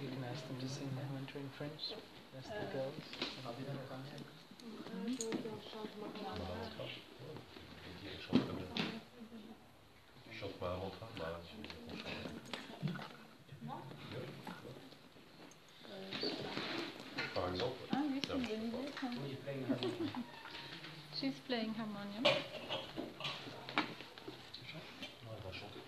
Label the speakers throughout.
Speaker 1: You can ask them to sing the mantra in French. Ask the girls.
Speaker 2: Chante ma mantra, par exemple.
Speaker 3: Ah oui, c'est une bonne idée ça. She's playing harmonium.
Speaker 2: Elle va chanter.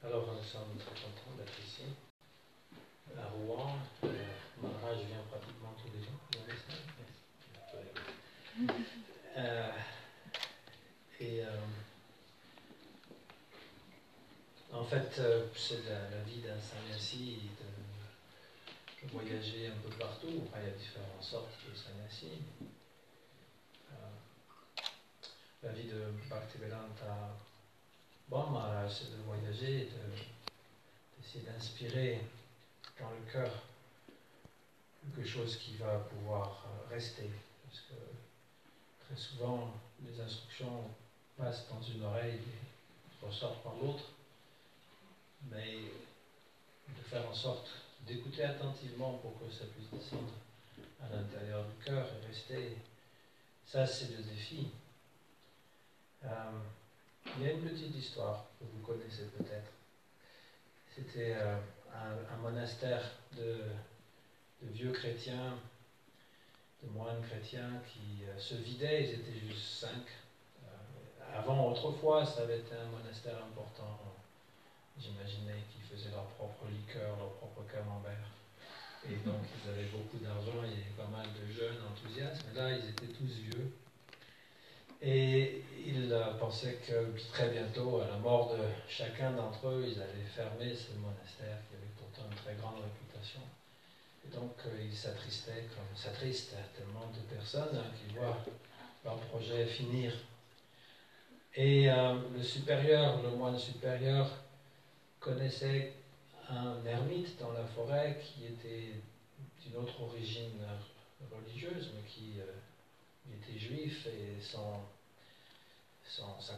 Speaker 4: Alors, nous sommes très contents d'être ici, à Rouen. Maharaj vient pratiquement tous les jours, vous savez ça. En fait, c'est la vie d'un sannyasi de voyager un peu partout. Enfin, il y a différentes sortes de sannyasi. La vie de Bhaktivedanta Maharaj, c'est de voyager, d'essayer d'inspirer dans le cœur quelque chose qui va pouvoir rester. Parce que très souvent, les instructions passent dans une oreille et ressortent par l'autre. Mais de faire en sorte d'écouter attentivement pour que ça puisse descendre à l'intérieur du cœur et rester, ça c'est le défi. Il y a une petite histoire que vous connaissez peut-être. C'était un monastère de vieux chrétiens, de moines chrétiens qui se vidaient, ils étaient juste 5. Avant, autrefois, ça avait été un monastère important. J'imaginais qu'ils faisaient leur propre liqueur, leur propre camembert. Et donc, ils avaient beaucoup d'argent, il y avait pas mal de jeunes enthousiastes. Mais là, ils étaient tous vieux. Et ils pensaient que très bientôt, à la mort de chacun d'entre eux, ils allaient fermer ce monastère qui avait pourtant une très grande réputation. Et donc, ils s'attristaient, comme s'attristent tellement de personnes qui voient leur projet finir. Et le moine supérieur, connaissait un ermite dans la forêt qui était d'une autre origine religieuse, mais qui était juif, et sa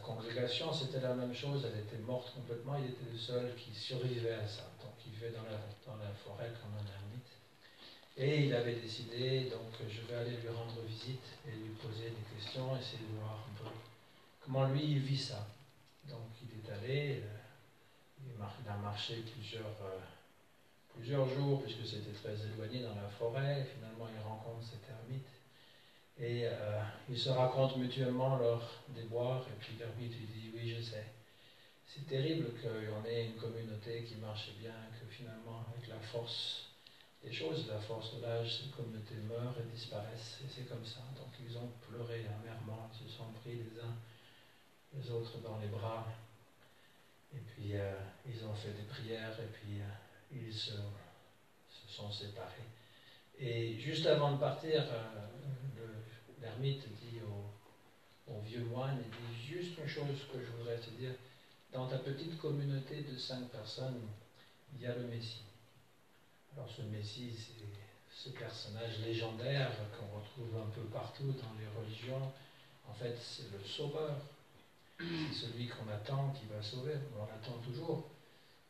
Speaker 4: congrégation, c'était la même chose, elle était morte complètement, il était le seul qui survivait à ça. Donc il vivait dans la forêt comme un ermite. Et il avait décidé, donc je vais aller lui rendre visite et lui poser des questions, essayer de voir un peu comment lui il vit ça. Donc il est allé, il a marché plusieurs jours, puisque c'était très éloigné dans la forêt, et finalement il rencontre cet ermite. Et ils se racontent mutuellement leurs déboires, et puis l'ermite lui dit « Oui, je sais. C'est terrible qu'on ait une communauté qui marche bien, que finalement, avec la force des choses, la force de l'âge, cette communauté meurt et disparaissent, et c'est comme ça. » Donc ils ont pleuré amèrement, ils se sont pris les uns les autres dans les bras, et puis ils ont fait des prières, et puis ils se sont séparés. Et juste avant de partir, l'ermite dit au vieux moine, il dit juste une chose que je voudrais te dire. Dans ta petite communauté de 5 personnes, il y a le Messie. Alors ce Messie, c'est ce personnage légendaire qu'on retrouve un peu partout dans les religions. En fait, c'est le sauveur. C'est celui qu'on attend, qui va sauver. On l'attend toujours.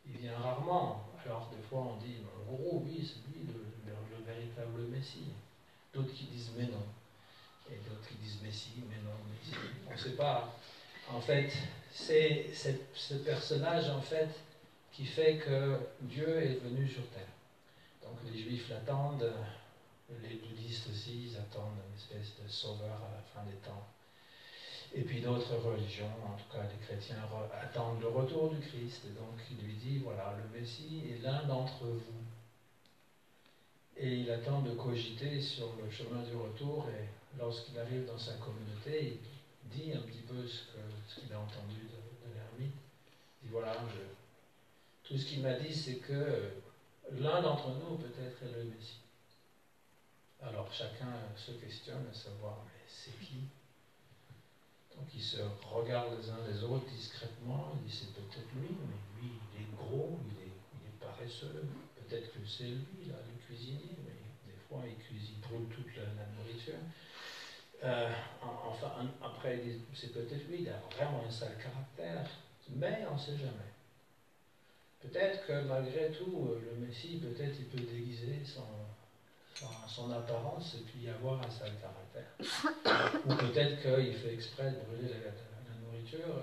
Speaker 4: Il vient rarement. Alors des fois on dit, mon gourou, oui, c'est lui le véritable Messie. D'autres qui disent, mais non. Et d'autres qui disent, mais si, mais non, mais si. On ne sait pas. En fait, c'est ce personnage, en fait, qui fait que Dieu est venu sur terre. Donc les Juifs l'attendent, les bouddhistes aussi, ils attendent une espèce de sauveur à la fin des temps. Et puis d'autres religions, en tout cas les chrétiens, attendent le retour du Christ. Et donc il lui dit, voilà, le Messie est l'un d'entre vous. Et il attend de cogiter sur le chemin du retour, et lorsqu'il arrive dans sa communauté, il dit un petit peu ce qu'il a entendu de l'ermite. Il dit, voilà, tout ce qu'il m'a dit, c'est que l'un d'entre nous peut-être est le Messie. Alors chacun se questionne à savoir, mais c'est qui? Donc ils se regardent les uns les autres discrètement, ils disent c'est peut-être lui, mais lui il est gros, il est paresseux, peut-être que c'est lui, là, le cuisinier, mais des fois il brûle toute la nourriture. Après ils disent c'est peut-être lui, il a vraiment un sale caractère, mais on ne sait jamais. Peut-être que malgré tout, le Messie, peut-être il peut déguiser son apparence et puis avoir un sale caractère. Ou peut-être qu'il fait exprès de brûler la nourriture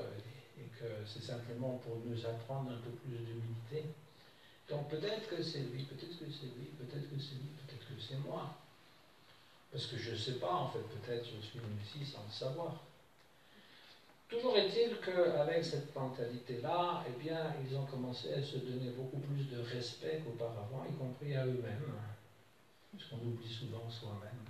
Speaker 4: et que c'est simplement pour nous apprendre un peu plus d'humilité. Donc peut-être que c'est lui, peut-être que c'est lui, peut-être que c'est lui, peut-être que c'est moi. Parce que je ne sais pas, en fait, peut-être je suis le Messie sans le savoir. Toujours est-il qu'avec cette mentalité-là, eh bien, ils ont commencé à se donner beaucoup plus de respect qu'auparavant, y compris à eux-mêmes. Parce qu'on oublie souvent soi-même.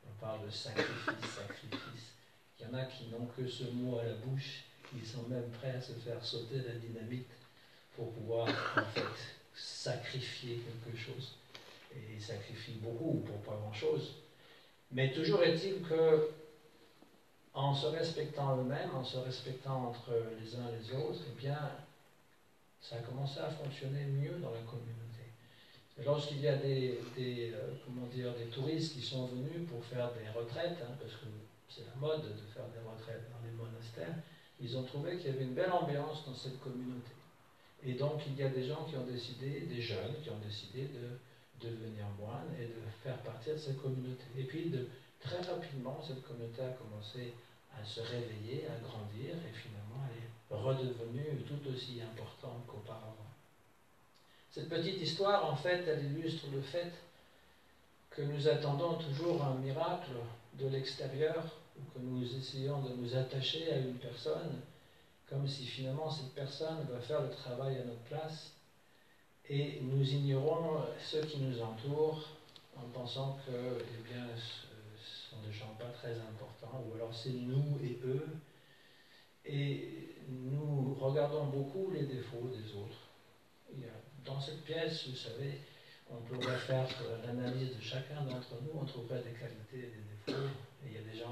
Speaker 4: On parle de sacrifice, sacrifice. Il y en a qui n'ont que ce mot à la bouche, ils sont même prêts à se faire sauter la dynamite pour pouvoir, en fait, sacrifier quelque chose. Et ils sacrifient beaucoup pour pas grand-chose. Mais toujours est-il que, en se respectant eux-mêmes, en se respectant entre les uns et les autres, eh bien, ça a commencé à fonctionner mieux dans la communauté. Et lorsqu'il y a des touristes qui sont venus pour faire des retraites, parce que c'est la mode de faire des retraites dans les monastères, ils ont trouvé qu'il y avait une belle ambiance dans cette communauté. Et donc, il y a des gens qui ont décidé, des jeunes qui ont décidé de devenir moines et de faire partie de cette communauté. Et puis, très rapidement, cette communauté a commencé à se réveiller, à grandir, et finalement, elle est redevenue tout aussi importante qu'auparavant. Cette petite histoire, en fait, elle illustre le fait que nous attendons toujours un miracle de l'extérieur, ou que nous essayons de nous attacher à une personne, comme si finalement cette personne va faire le travail à notre place, et nous ignorons ceux qui nous entourent en pensant que, eh bien, ce sont des gens pas très importants, ou alors c'est nous et eux, et nous regardons beaucoup les défauts des autres. Dans cette pièce, vous savez, on pourrait faire l'analyse de chacun d'entre nous, on trouverait des qualités et des défauts, et il y a des gens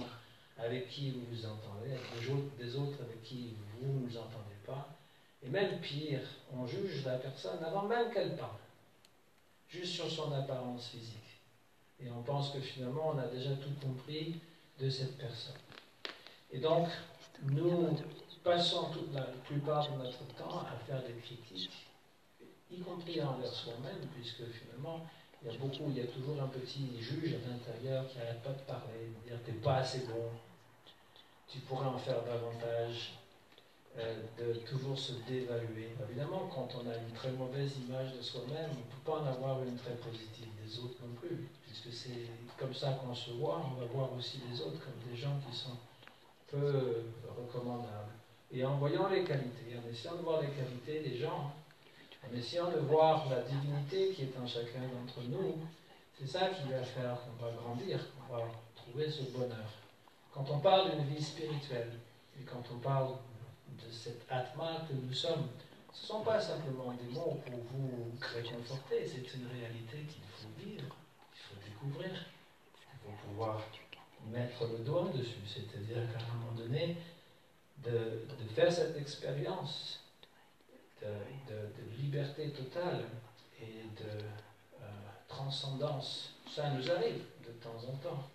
Speaker 4: avec qui vous vous entendez, avec des autres avec qui vous ne vous entendez pas. Et même pire, on juge la personne avant même qu'elle parle, juste sur son apparence physique. Et on pense que finalement, on a déjà tout compris de cette personne. Et donc, nous passons la plupart de notre temps à faire des critiques, y compris envers soi-même, puisque finalement, il y a toujours un petit juge à l'intérieur qui n'arrête pas de parler, de dire « t'es pas assez bon, tu pourrais en faire davantage », de toujours se dévaluer. Évidemment, quand on a une très mauvaise image de soi-même, on ne peut pas en avoir une très positive des autres non plus, puisque c'est comme ça qu'on se voit, on va voir aussi les autres comme des gens qui sont peu recommandables. Et en voyant les qualités, en essayant de voir les qualités des gens, en essayant de voir la divinité qui est en chacun d'entre nous, c'est ça qui va faire qu'on va grandir, qu'on va trouver ce bonheur. Quand on parle d'une vie spirituelle, et quand on parle de cet atma que nous sommes, ce ne sont pas simplement des mots pour vous réconforter, c'est une réalité qu'il faut vivre, qu'il faut découvrir, il faut pouvoir mettre le doigt dessus, c'est-à-dire qu'à un moment donné, de faire cette expérience de liberté totale et de transcendance. Ça nous arrive de temps en temps.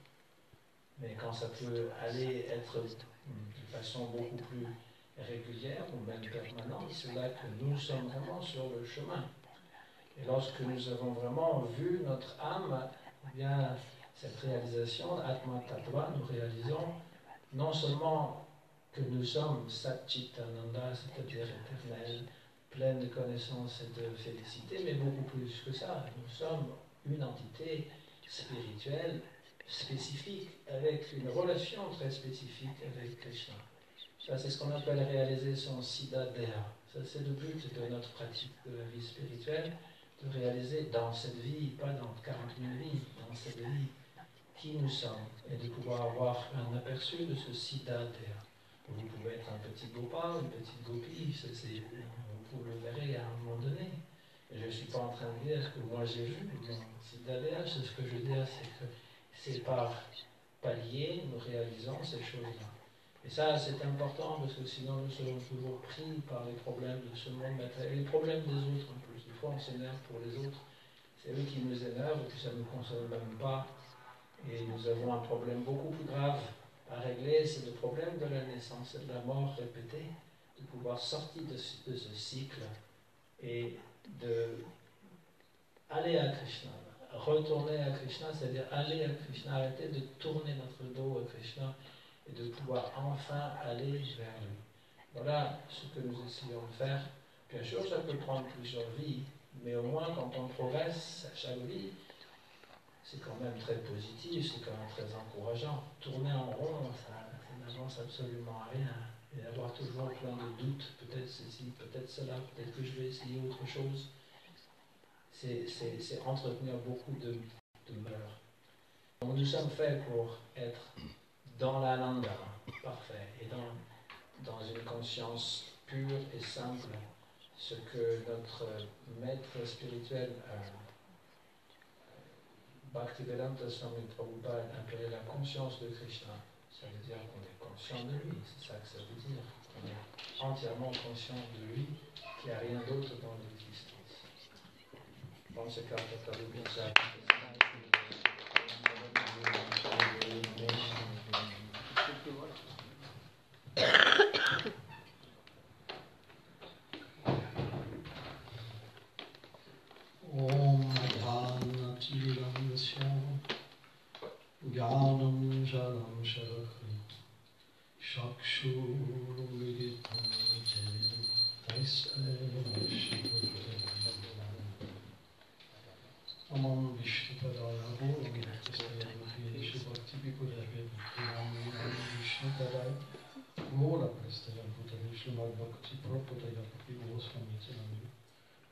Speaker 4: Mais quand ça peut aller être de façon beaucoup plus régulière ou même permanente, c'est là que nous sommes vraiment sur le chemin. Et lorsque nous avons vraiment vu notre âme, eh bien, cette réalisation, Atma Tattva, nous réalisons non seulement que nous sommes Satchitananda, c'est-à-dire éternel, pleine de connaissances et de félicité, mais beaucoup plus que ça. Nous sommes une entité spirituelle spécifique, avec une relation très spécifique avec Krishna. Ça, c'est ce qu'on appelle réaliser son Siddha Deha. Ça, c'est le but de notre pratique de la vie spirituelle, de réaliser dans cette vie, pas dans 40 000 vies, dans cette vie, qui nous sommes, et de pouvoir avoir un aperçu de ce Siddha Deha. Vous pouvez être un petit gopal, une petite gopi, vous le verrez à un moment donné. Et je ne suis pas en train de dire que moi j'ai vu mon Siddha Deha, ce que je veux dire, c'est que c'est par palier, nous réalisons ces choses-là. Et ça, c'est important parce que sinon nous serons toujours pris par les problèmes de ce monde matériel, les problèmes des autres en plus. Des fois, on s'énerve pour les autres. C'est eux qui nous énervent et puis ça ne nous concerne même pas. Et nous avons un problème beaucoup plus grave à régler, c'est le problème de la naissance et de la mort répétée, de pouvoir sortir de ce cycle et aller à Krishna. Retourner à Krishna, c'est-à-dire aller à Krishna, arrêter de tourner notre dos à Krishna et de pouvoir enfin aller vers lui. Voilà ce que nous essayons de faire. Bien sûr, ça peut prendre plusieurs vies, mais au moins quand on progresse à chaque vie, c'est quand même très positif, c'est quand même très encourageant. Tourner en rond, ça n'avance absolument à rien. Et avoir toujours plein de doutes, peut-être ceci, peut-être cela, peut-être que je vais essayer autre chose, c'est entretenir beaucoup de malheur. Donc nous sommes faits pour être dans l'ananda parfait et dans une conscience pure et simple, ce que notre maître spirituel Bhaktivedanta Swami Prabhupada appelait la conscience de Krishna. Ça veut dire qu'on est conscient de lui, c'est ça que ça veut dire. On est entièrement conscient de lui, qu'il n'y a rien d'autre dans l'existence. Dans ce cas, ça veut bien ça. Gyanam jalam sharakri Shakshurumilitam Tasmai Amam Vishnupadaya Om Prastaya Shivakti Bhikudave Bhakti Vishnupadaya Gola Prastaya Bhutale Shrimad Bhakti Prabhupada Bhakti Goswami Tirani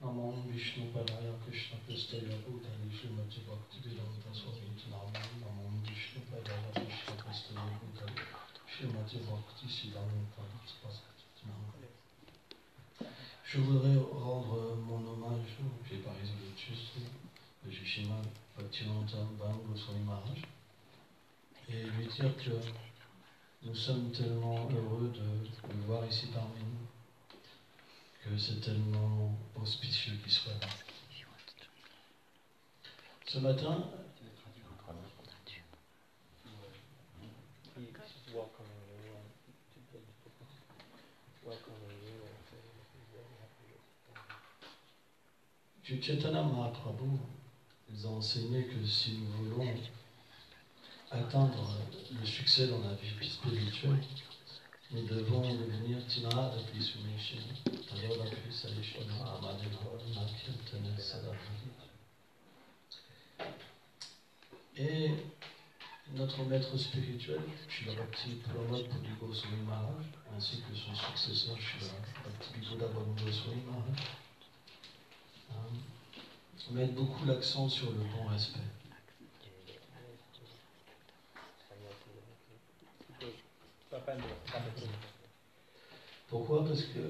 Speaker 4: Namam Vishnupadaya Krishna Prastaya Bhutale Shrimad Bhakti Vedanta Swami Tirani Namam Vishnupadaya Krishna Prastaya Bhutale Shrimad Bhakti Siddhanta Swami. Je voudrais rendre mon hommage, j'ai pas résolu juste, de Shishima Bhaktivedanta Goswami Maharaj et lui dire que nous sommes tellement heureux de le voir ici parmi nous, que c'est tellement auspicieux qu'il soit là. Ce matin, Chaitanya Mahaprabhu nous a enseigné que si nous voulons atteindre le succès dans la vie spirituelle, nous devons devenir Tinara Pisumeshin, Tadola Pisalishana Amadeva Nakirtana Sadhavati. Et notre maître spirituel, Srila Bhakti Pramod Puri Goswami Maharaj, ainsi que son successeur, Srila Bhakti Vigoda Goswami Maharaj, mettent beaucoup l'accent sur le bon respect. Pourquoi? Parce que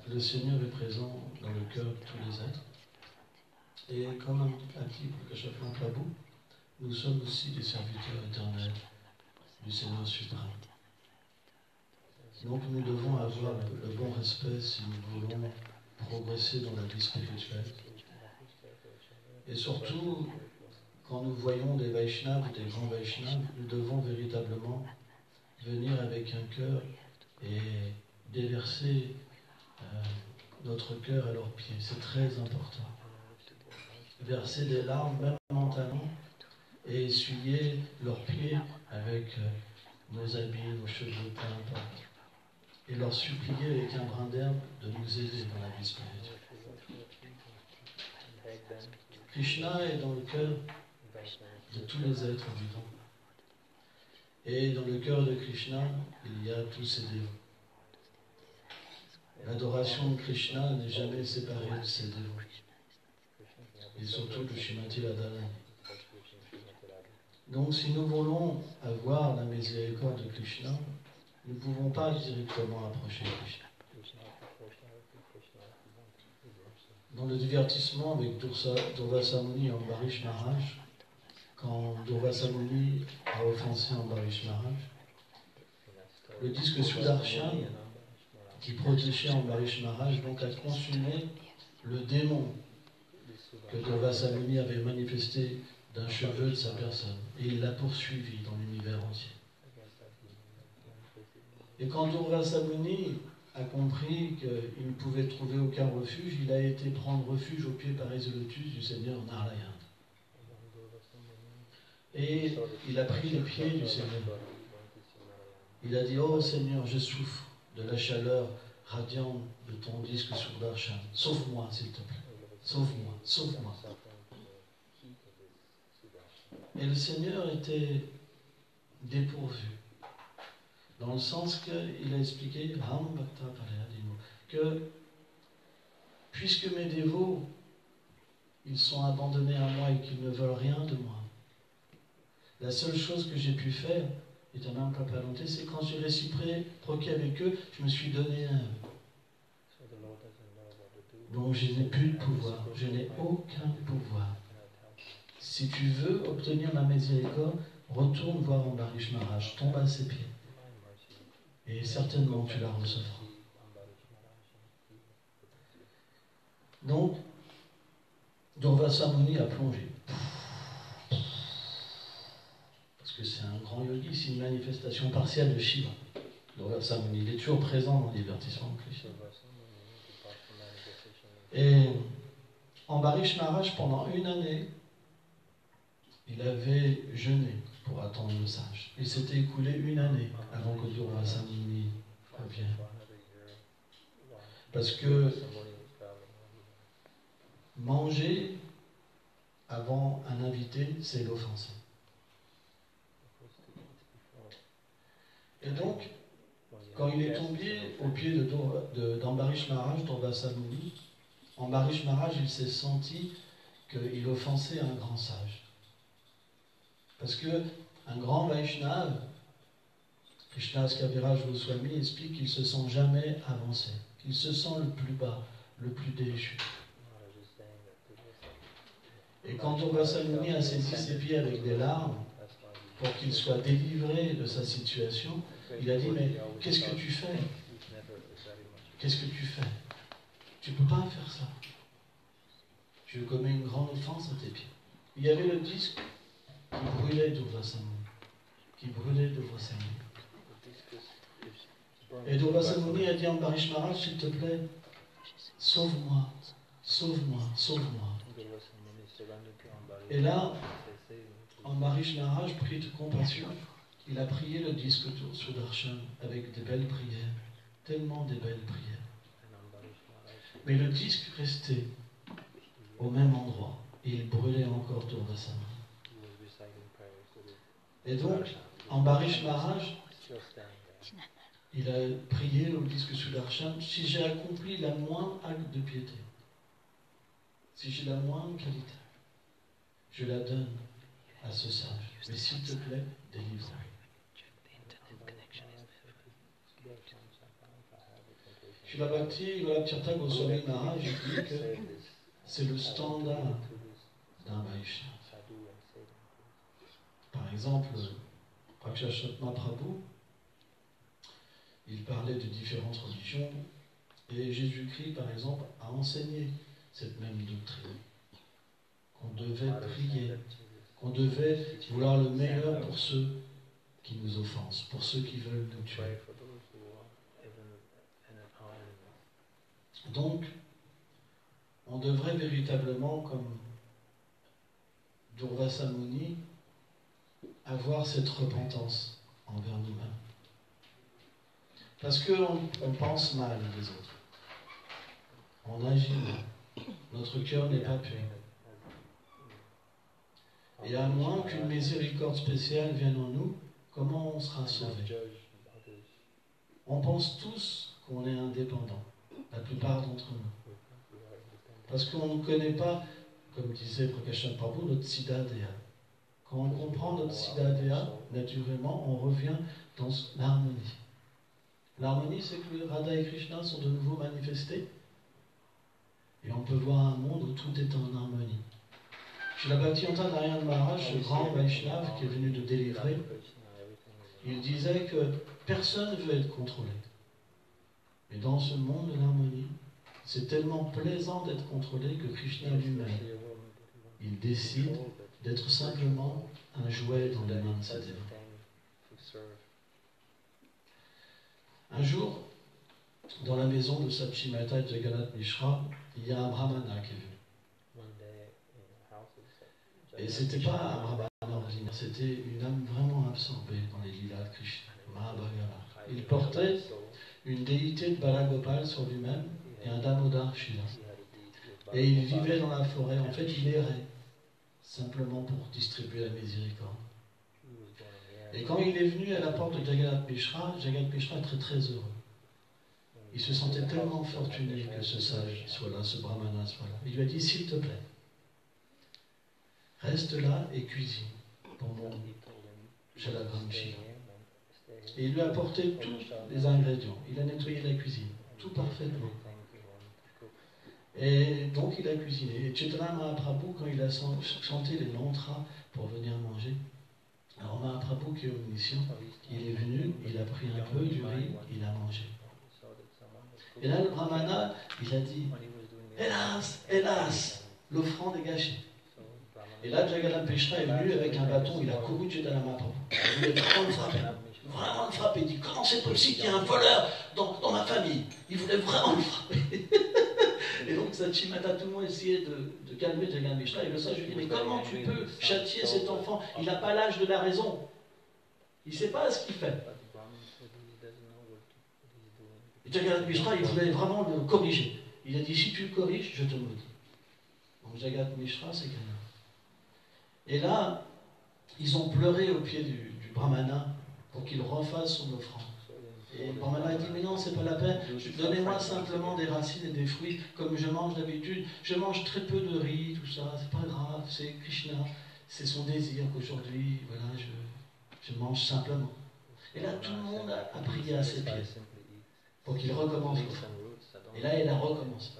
Speaker 4: le Seigneur est présent dans le cœur de tous les êtres. Et comme a dit Prakashaphan Prabhu, nous sommes aussi des serviteurs éternels du Seigneur suprême. Donc nous devons avoir le bon respect si nous voulons progresser dans la vie spirituelle. Et surtout, quand nous voyons des Vaishnavas, des grands Vaishnavas, nous devons véritablement venir avec un cœur et déverser notre cœur à leurs pieds. C'est très important. Verser des larmes, même mentalement, et essuyer leurs pieds avec nos habits, nos cheveux, peu importe. Et leur supplier avec un brin d'herbe de nous aider dans la vie spirituelle. Krishna est dans le cœur de tous les êtres vivants. Et dans le cœur de Krishna, il y a tous ses dévots. L'adoration de Krishna n'est jamais séparée de ses dévots. Et surtout de Srimati Radharani. Donc si nous voulons avoir la miséricorde de Krishna, nous ne pouvons pas directement approcher Krishna. Dans le divertissement avec Durvasa Muni et Ambarish Maharaj, quand Durvasa Muni a offensé Ambarish Maharaj, le disque Sudarshan, qui protégeait Ambarish Maharaj, donc a consumé le démon que Durvasa Muni avait manifesté d'un cheveu de sa personne, et il l'a poursuivi dans l'univers entier. Et quand Durvasa Muni
Speaker 5: a compris qu'il ne pouvait trouver aucun refuge, il a été prendre refuge au pied par les lotus du Seigneur Narayana. Et il a pris les pieds du Seigneur. Il a dit, oh Seigneur, je souffre de la chaleur radiante de ton disque Sudarshan. Sauve-moi, s'il te plaît. Sauve-moi, sauve-moi. Et le Seigneur était dépourvu. Dans le sens qu'il a expliqué, que puisque mes dévots, ils sont abandonnés à moi et qu'ils ne veulent rien de moi, la seule chose que j'ai pu faire, éternellement Papalonté, c'est quand j'ai réciproqué avec eux, je me suis donné à eux. Donc je n'ai plus de pouvoir, je n'ai aucun pouvoir. Si tu veux obtenir ma miséricorde, retourne voir Ambarish Maharaj, tombe à ses pieds. Et certainement tu la recevras. Donc, Durvasa Muni a plongé. Parce que c'est un grand yogi, c'est une manifestation partielle de Shiva. Durvasa Muni, il est toujours présent dans le divertissement de Krishna. Et Ambarish Maharaj, pendant 1 année, il avait jeûné pour attendre le sage. Il s'était écoulé 1 année avant que Durvasa Muni revienne. Parce que manger avant un invité, c'est l'offenser. Et donc, quand il est tombé au pied d'Ambarish Maharaj, Durvasa Muni, Ambarish Maharaj, il s'est senti qu'il offensait un grand sage. Parce qu'un grand Vaishnava, Krishna Kaviraj Goswami, explique qu'il ne se sent jamais avancé, qu'il se sent le plus bas, le plus déchu. Et quand Durvasa Muni a saisi ses pieds avec des larmes, pour qu'il soit délivré de sa situation, il a dit, mais qu'est-ce que tu fais? Qu'est-ce que tu fais? Tu ne peux pas faire ça. Je commets une grande offense à tes pieds. Il y avait le disque qui brûlait Durvasa Muni. Qui brûlait Durvasa Muni. Et Durvasa Muni a dit à Ambarish Maharaj, s'il te plaît, sauve-moi, sauve-moi, sauve-moi. Et là, Ambarish Maharaj prit de compassion. Il a prié le disque Sudarshan avec des belles prières, tellement des belles prières. Mais le disque restait au même endroit et il brûlait encore Durvasa Muni. Et donc, Ambarish Maharaj, il a prié le disque Sudarshan, si j'ai accompli la moindre acte de piété, si j'ai la moindre qualité, je la donne à ce sage. Mais s'il te plaît, délivre-moi. Srila Bhakti Vallabhtirtha Goswami Maharaj dit que c'est le standard d'un Vaishnava. Par exemple, Prakshashatma Prabhu, il parlait de différentes religions et Jésus-Christ, par exemple, a enseigné cette même doctrine. Qu'on devait prier, qu'on devait vouloir le meilleur pour ceux qui nous offensent, pour ceux qui veulent nous tuer. Donc, on devrait véritablement, comme Durvasa Muni, avoir cette repentance envers nous-mêmes. Parce qu'on pense mal des autres. On agit mal. Notre cœur n'est pas pur. Et à moins qu'une miséricorde spéciale vienne en nous, comment on sera sauvé? On pense tous qu'on est indépendants, la plupart d'entre nous. Parce qu'on ne connaît pas, comme disait Prakashan Prabhu, notre Siddha-Deha. Quand on comprend notre Siddha-Deha, naturellement, on revient dans l'harmonie. L'harmonie, c'est que Radha et Krishna sont de nouveau manifestés. Et on peut voir un monde où tout est en harmonie. Srila Bhaktivedanta Narayana Maharaj, ce grand Vaishnava qui est venu de délivrer, il disait que personne ne veut être contrôlé. Mais dans ce monde de l'harmonie, c'est tellement plaisant d'être contrôlé que Krishna lui-même, il décide d'être simplement un jouet dans les mains de ses dévots. Un jour, dans la maison de Satchimata Jagannath Mishra, il y a un brahmana qui est venu. Et c'était pas un brahmana ordinaire, c'était une âme vraiment absorbée dans les lilas de Krishna, Mahabhagava. Il portait une déité de Balagopal sur lui-même et un Damodar Shiva. Et il vivait dans la forêt, en fait il errait, simplement pour distribuer la miséricorde. Et quand il est venu à la porte de Jagannath Mishra est très très heureux. Il se sentait tellement fortuné que ce sage soit là, ce brahmana soit là. Il lui a dit, s'il te plaît, reste là et cuisine pour mon Shalagram Shiva. Et il lui a apporté tous les ingrédients. Il a nettoyé la cuisine, tout parfaitement. Et donc il a cuisiné. Et Chaitanya Mahaprabhu, quand il a chanté les mantras pour venir manger, alors Mahaprabhu qui est omniscient, il est venu, il a pris un peu du riz, il a mangé. Et là le brahmana, il a dit, hélas, hélas, l'offrande est gâchée. Et là Jagannath Mishra est venu avec un bâton, il a couru Chaitanya Mahaprabhu. Il voulait vraiment le frapper. Vraiment le frapper. Il dit, comment c'est possible qu'il y ait un voleur dans ma famille? Il voulait vraiment le frapper. Et donc Satchimata, tout le monde essayait de calmer Jagannath Mishra. Et le sage lui dit, mais comment tu peux châtier cet enfant? Il n'a pas l'âge de la raison. Il ne sait pas ce qu'il fait. Et Jagannath Mishra, il voulait vraiment le corriger. Il a dit, si tu le corriges, je te maudis. Donc Jagannath Mishra, c'est quelqu'un. Et là, ils ont pleuré au pied du brahmana pour qu'il refasse son offrande. Et le brahmana a dit, mais non, c'est pas la peine, donnez-moi simplement des racines et des fruits, comme je mange d'habitude. Je mange très peu de riz, tout ça, c'est pas grave, c'est Krishna, c'est son désir qu'aujourd'hui, voilà, je mange simplement. Et là, tout le monde a prié à ses pieds pour qu'il recommence l'offrande. Et là, il a recommencé.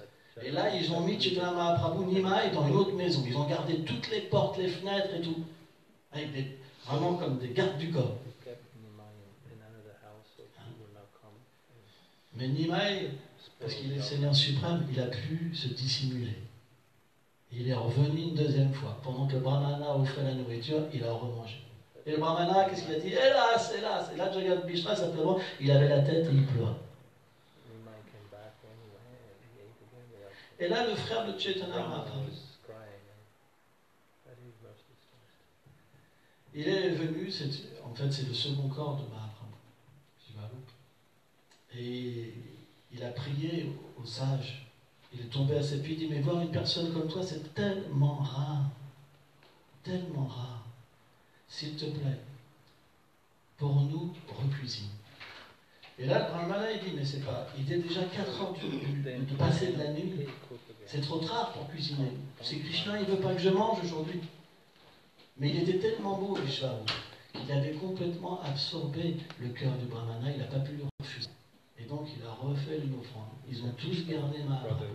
Speaker 5: Et là, ils ont mis Chaitanya Mahaprabhu Nimai dans une autre maison. Ils ont gardé toutes les portes, les fenêtres et tout. Avec vraiment comme des gardes du corps. Mais Nimai, parce qu'il est Seigneur suprême, il a pu se dissimuler. Il est revenu une deuxième fois. Pendant que le brahmana offrait la nourriture, il a remangé. Et le brahmana, qu'est-ce qu'il a dit? Hélas, hélas. Et là, Jagannath Mishra, simplement, il avait la tête et il pleurait. Et là, le frère de Chaitanya Mahaprabhu, il est venu, en fait c'est le second corps de Mahaprabhu. Et il a prié au sage. Il est tombé à ses pieds, il dit, mais voir une personne comme toi, c'est tellement rare. Tellement rare. S'il te plaît, pour nous, recuisine. Et là, le brahmana, il dit, mais c'est pas, il est déjà 4 ans de passer de la nuit. C'est trop tard pour cuisiner. C'est Krishna, il ne veut pas que je mange aujourd'hui. Mais il était tellement beau, Vishvaru, qu'il avait complètement absorbé le cœur du brahmana, il n'a pas pu le refuser. Et donc, il a refait une offrande. Ils ont tous gardé Mahaprabhu.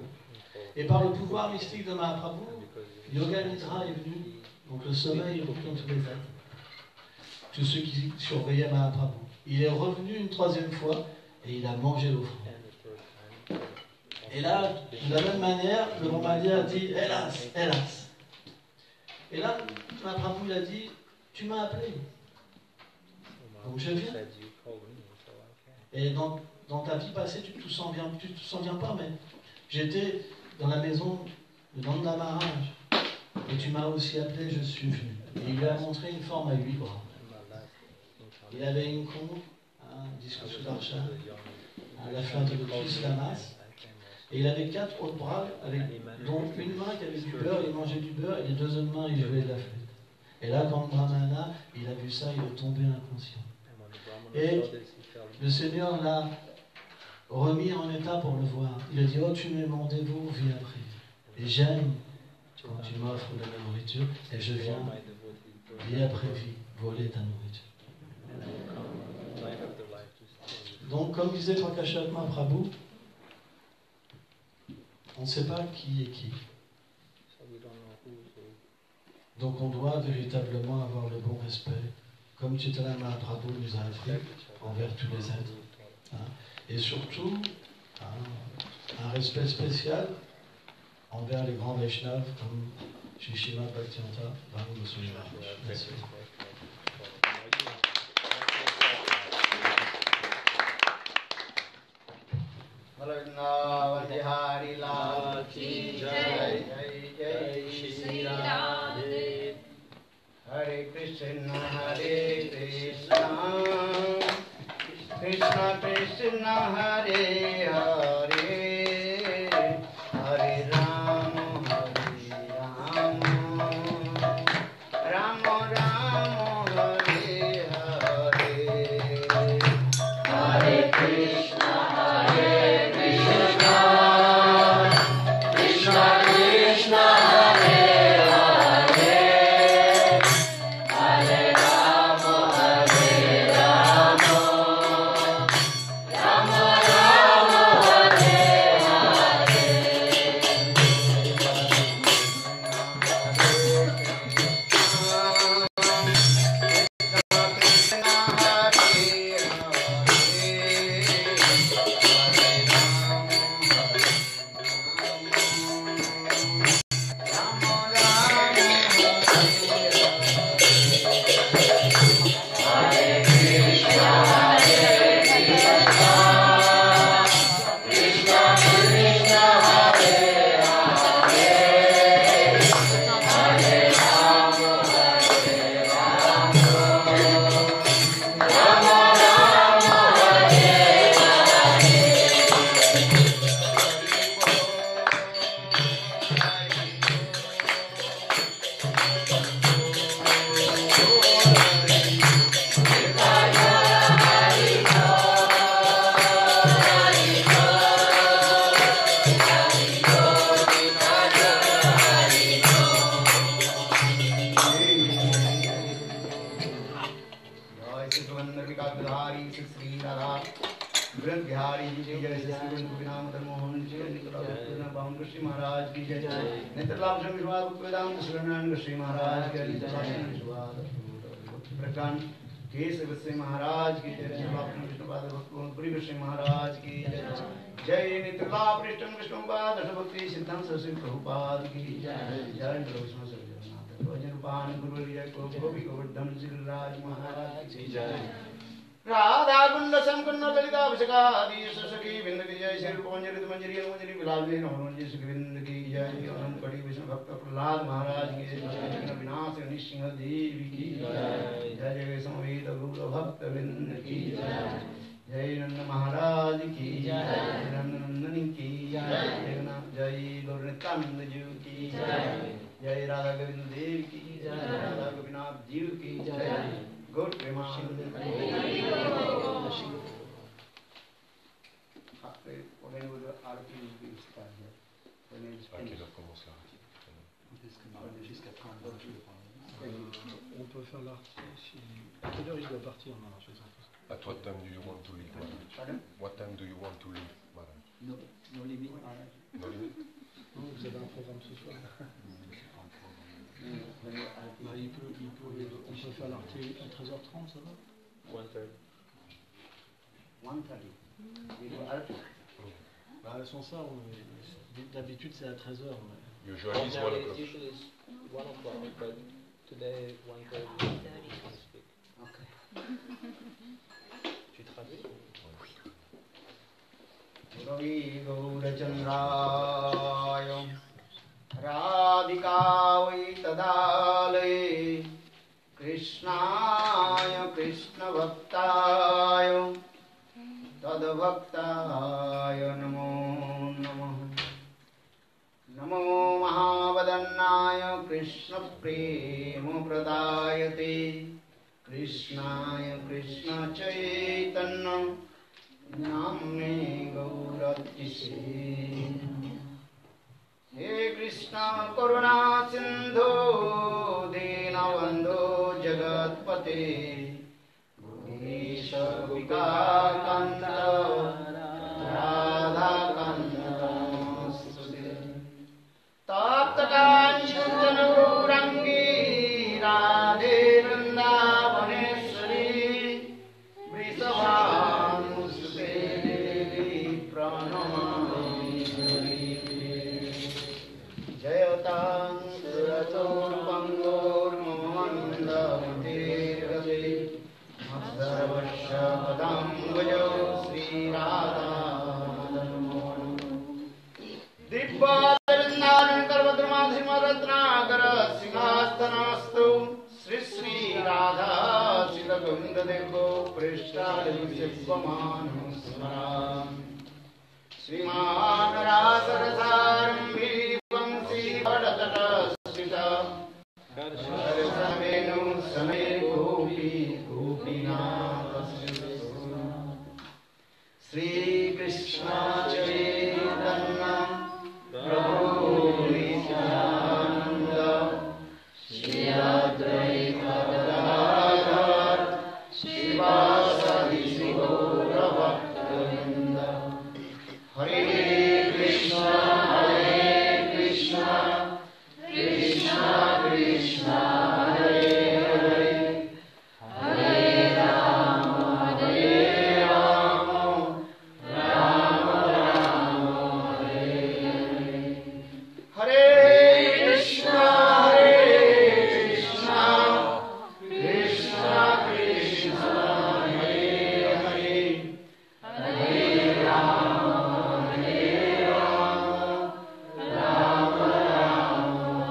Speaker 5: Et par le pouvoir mystique de Mahaprabhu, Yoga Nidra est venu, donc le sommeil est revenu dans tous les êtres. Tous ceux qui surveillaient Mahaprabhu. Il est revenu une 3e fois et il a mangé l'offrande. Et là, de la même manière, le Brahmana a dit, hélas, hélas. Et là, Mahaprabhu a dit, tu m'as appelé. Donc je viens. Et dans ta vie passée, tu te souviens pas, mais j'étais dans la maison de Nanda Maharaj. Et tu m'as aussi appelé, je suis venu. Et il lui a montré une forme à 8 bras. Il avait une conque, un disque sous l'archat, la fleur de lotus, la masse. Et il avait 4 autres bras, dont une main qui avait du beurre, il mangeait du beurre, et les 2 autres mains, il jouait de la flûte. Et là, quand le Brahmana, il a vu ça, il est tombé inconscient. Et le Seigneur l'a remis en état pour le voir. Il a dit, oh, tu m'es mon dévot, vie après vie. Et j'aime quand tu m'offres de la nourriture, et je viens, vie après vie, voler ta nourriture. Donc, comme disait Prakashat Mahaprabhu, on ne sait pas qui est qui. Donc, on doit véritablement avoir le bon respect, comme Chaitanya Mahaprabhu nous a appris, envers tous les êtres. Hein. Et surtout, un respect spécial envers les grands Vaishnavas, comme Shri Srimad Bhaktivedanta Bhakti Goswami Maharaj. Merci.
Speaker 6: Vrindavan बिहारी लाल की जय। जय जय श्री राधे। हरे कृष्ण कृष्ण कृष्ण हरे हरे, हरे राम राम राम हरे हरे। हरे कृष्ण कृष्ण कृष्ण हरे हरे, हरे राम राम राम हरे हरे। महाराज की जय। विष्णुपाद श्री महाराज की जय। जय नित्य पृष्ठम विष्णुपाद भक्ति सिद्धम सरस्वती प्रभुपाद की जय। जय जगन्नाथ गुरु गोपी गोवर्धन श्रीराज महाराज की जय। राधा कुंड संकुंड ललिता विशाखादि सखी बिंद की जय। श्री रूपमंजरी मंजरी अनुमंजरी बिलाल नवमंजरी सुखविंद की जय। अनंत कड़ी विष्णु भक्त प्रहलाद महाराज की जय। विनाश निसिंह देवी की जय। जय जय समेत गौर भक्त बिंद की जय। जय नंद महाराज की जय। नंद नंदनी की जय। जय गौर नित्यानंद जीव की जय। जय राधा गोविंद देव की जय। राधा गोपीनाथ जीव की जय। गौर Premanand.
Speaker 5: On peut faire l'artiste. À quelle heure il doit partir, Maharaj?
Speaker 2: At what time do you want to leave, Maharaj?
Speaker 6: Pardon?
Speaker 2: What time do you want to leave, Maharaj?
Speaker 6: No limit, Maharaj.
Speaker 2: No limit?
Speaker 5: Non, vous avez un programme ce soir. Bah, on peut faire l'artiste à 13h30, ça va?
Speaker 1: 1:30.
Speaker 6: 1:30.
Speaker 5: Bah, sans ça, d'habitude c'est à 13h. Mais...
Speaker 2: Usually it's 1 o'clock.
Speaker 1: Usually it's 1 o'clock, but today 1:30.
Speaker 6: Okay.
Speaker 1: Tu traduis?
Speaker 6: Ravi Gaurachandray Radhikavai Tadalay Krishnaya Krishna Bhaktaya Tadbhaktaya Namo Namah. Namo Mahavadannaya Krishna Prema Pradayate Krishnaya Krishna Chaitanya Namne Gauratishe. He Krishna Karuna Sindhu Dinabandhu Jagatpate Goresha Gopika Kanta Radha Kanta Tapta Kanchana Gaurangi Radhe Vrindavaneshwari Vrisabhanusute Devi Pranamami Jayatang Surator Pangor Mamandamatirgate Sarvasya Padam Vajo Sri Radha Madan Mohan बादरनारायण करवद्रमा सिंहरत्नाकर सिंहासनास्तु श्री श्री राधा श्री गोविंद देवो पृष्ठादिव्यमान स्मरामि श्रीमान रासरसारंभी वंशी भरतटस्थिता दर्शनेनु सने गोपी गोपीनाथ श्री कृष्ण चैतन्य प्रभु नित्यानंद श्री अद्वैत गदाधर श्रीवासादि गौर भक्तवृंद हरे कृष्णा कृष्णा कृष्णा हरे हरे हरे राम राम राम हरे हरे हरे कृष्णा कृष्णा कृष्णा हरे हरे हरे राम राम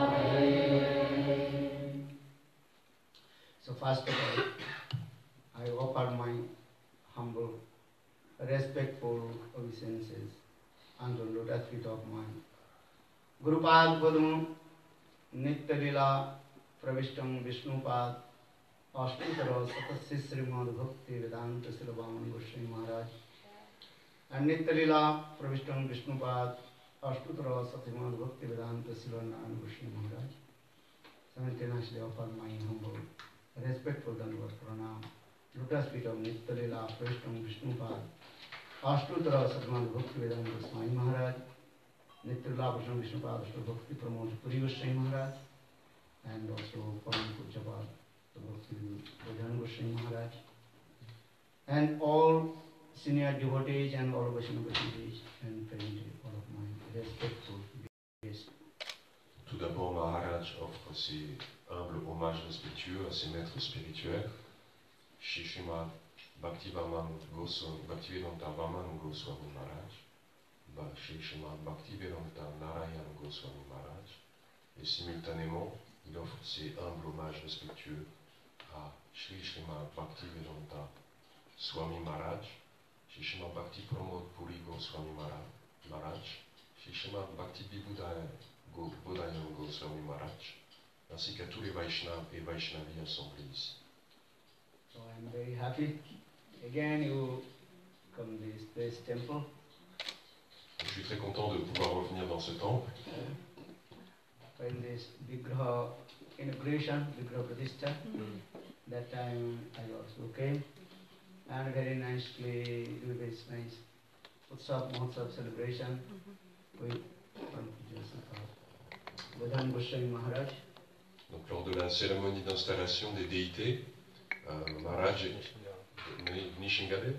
Speaker 6: हरे Hare. So first of all, I offer my humble, respectful obeisances unto lotus feet of my Gurupad Padmu Nitya Lila Pravishtam Vishnupad Ashtutara Satasya Srimad Bhakti Vedanta Silabhamani Goswami Maharaj and Nitya Lila Pravishtam Vishnupad Ashtutara Satimad Bhakti Vedanta Silabhamani Goswami Maharaj. Simultaneously offer my humble, respectful Dandavat Pranam, lotus feet of Nitya Lila Pravishtam Vishnupad Ashtutara Satimad Bhakti Vedanta Goswami Maharaj, Nitya Lila Pravishtam Vishnupad Ashtutara Bhakti Pramod Puri Goswami Maharaj, and also Param Pujapad Bhakti Vedanta Goswami Maharaj, and all senior devotees and all Vaishnava devotees and friends, all of my respectful guests.
Speaker 2: Tout d'abord, Maharaj offre ses humbles hommages respectueux à ses maîtres spirituels, Shri Srimad Bhaktivedanta Vaman Goswami Maharaj, Shri Srimad Bhaktivedanta Narayan Goswami Maharaj, et simultanément, il offre ses humbles hommages respectueux à Shri Srimad Bhaktivedanta Swami Maharaj, Shri Srimad Bhakti Pramod Puri Goswami Maharaj, Shri Srimad Bhakti Bodhayan Goswami Maharaj, ainsi qu'à tous les Vaishnavas et Vaishnavis assemblés ici.
Speaker 6: So I am very happy. Again, you come this temple.
Speaker 2: Je suis très content de pouvoir revenir dans ce temple.
Speaker 6: In this Vigraha inauguration, Vigraha Pratishtha. That time I also came, and very nicely do this nice Utsav Mahotsav celebration with Bodhan Goswami Maharaj.
Speaker 2: Donc lors de la cérémonie d'installation des déités, Maharaj Nishingadev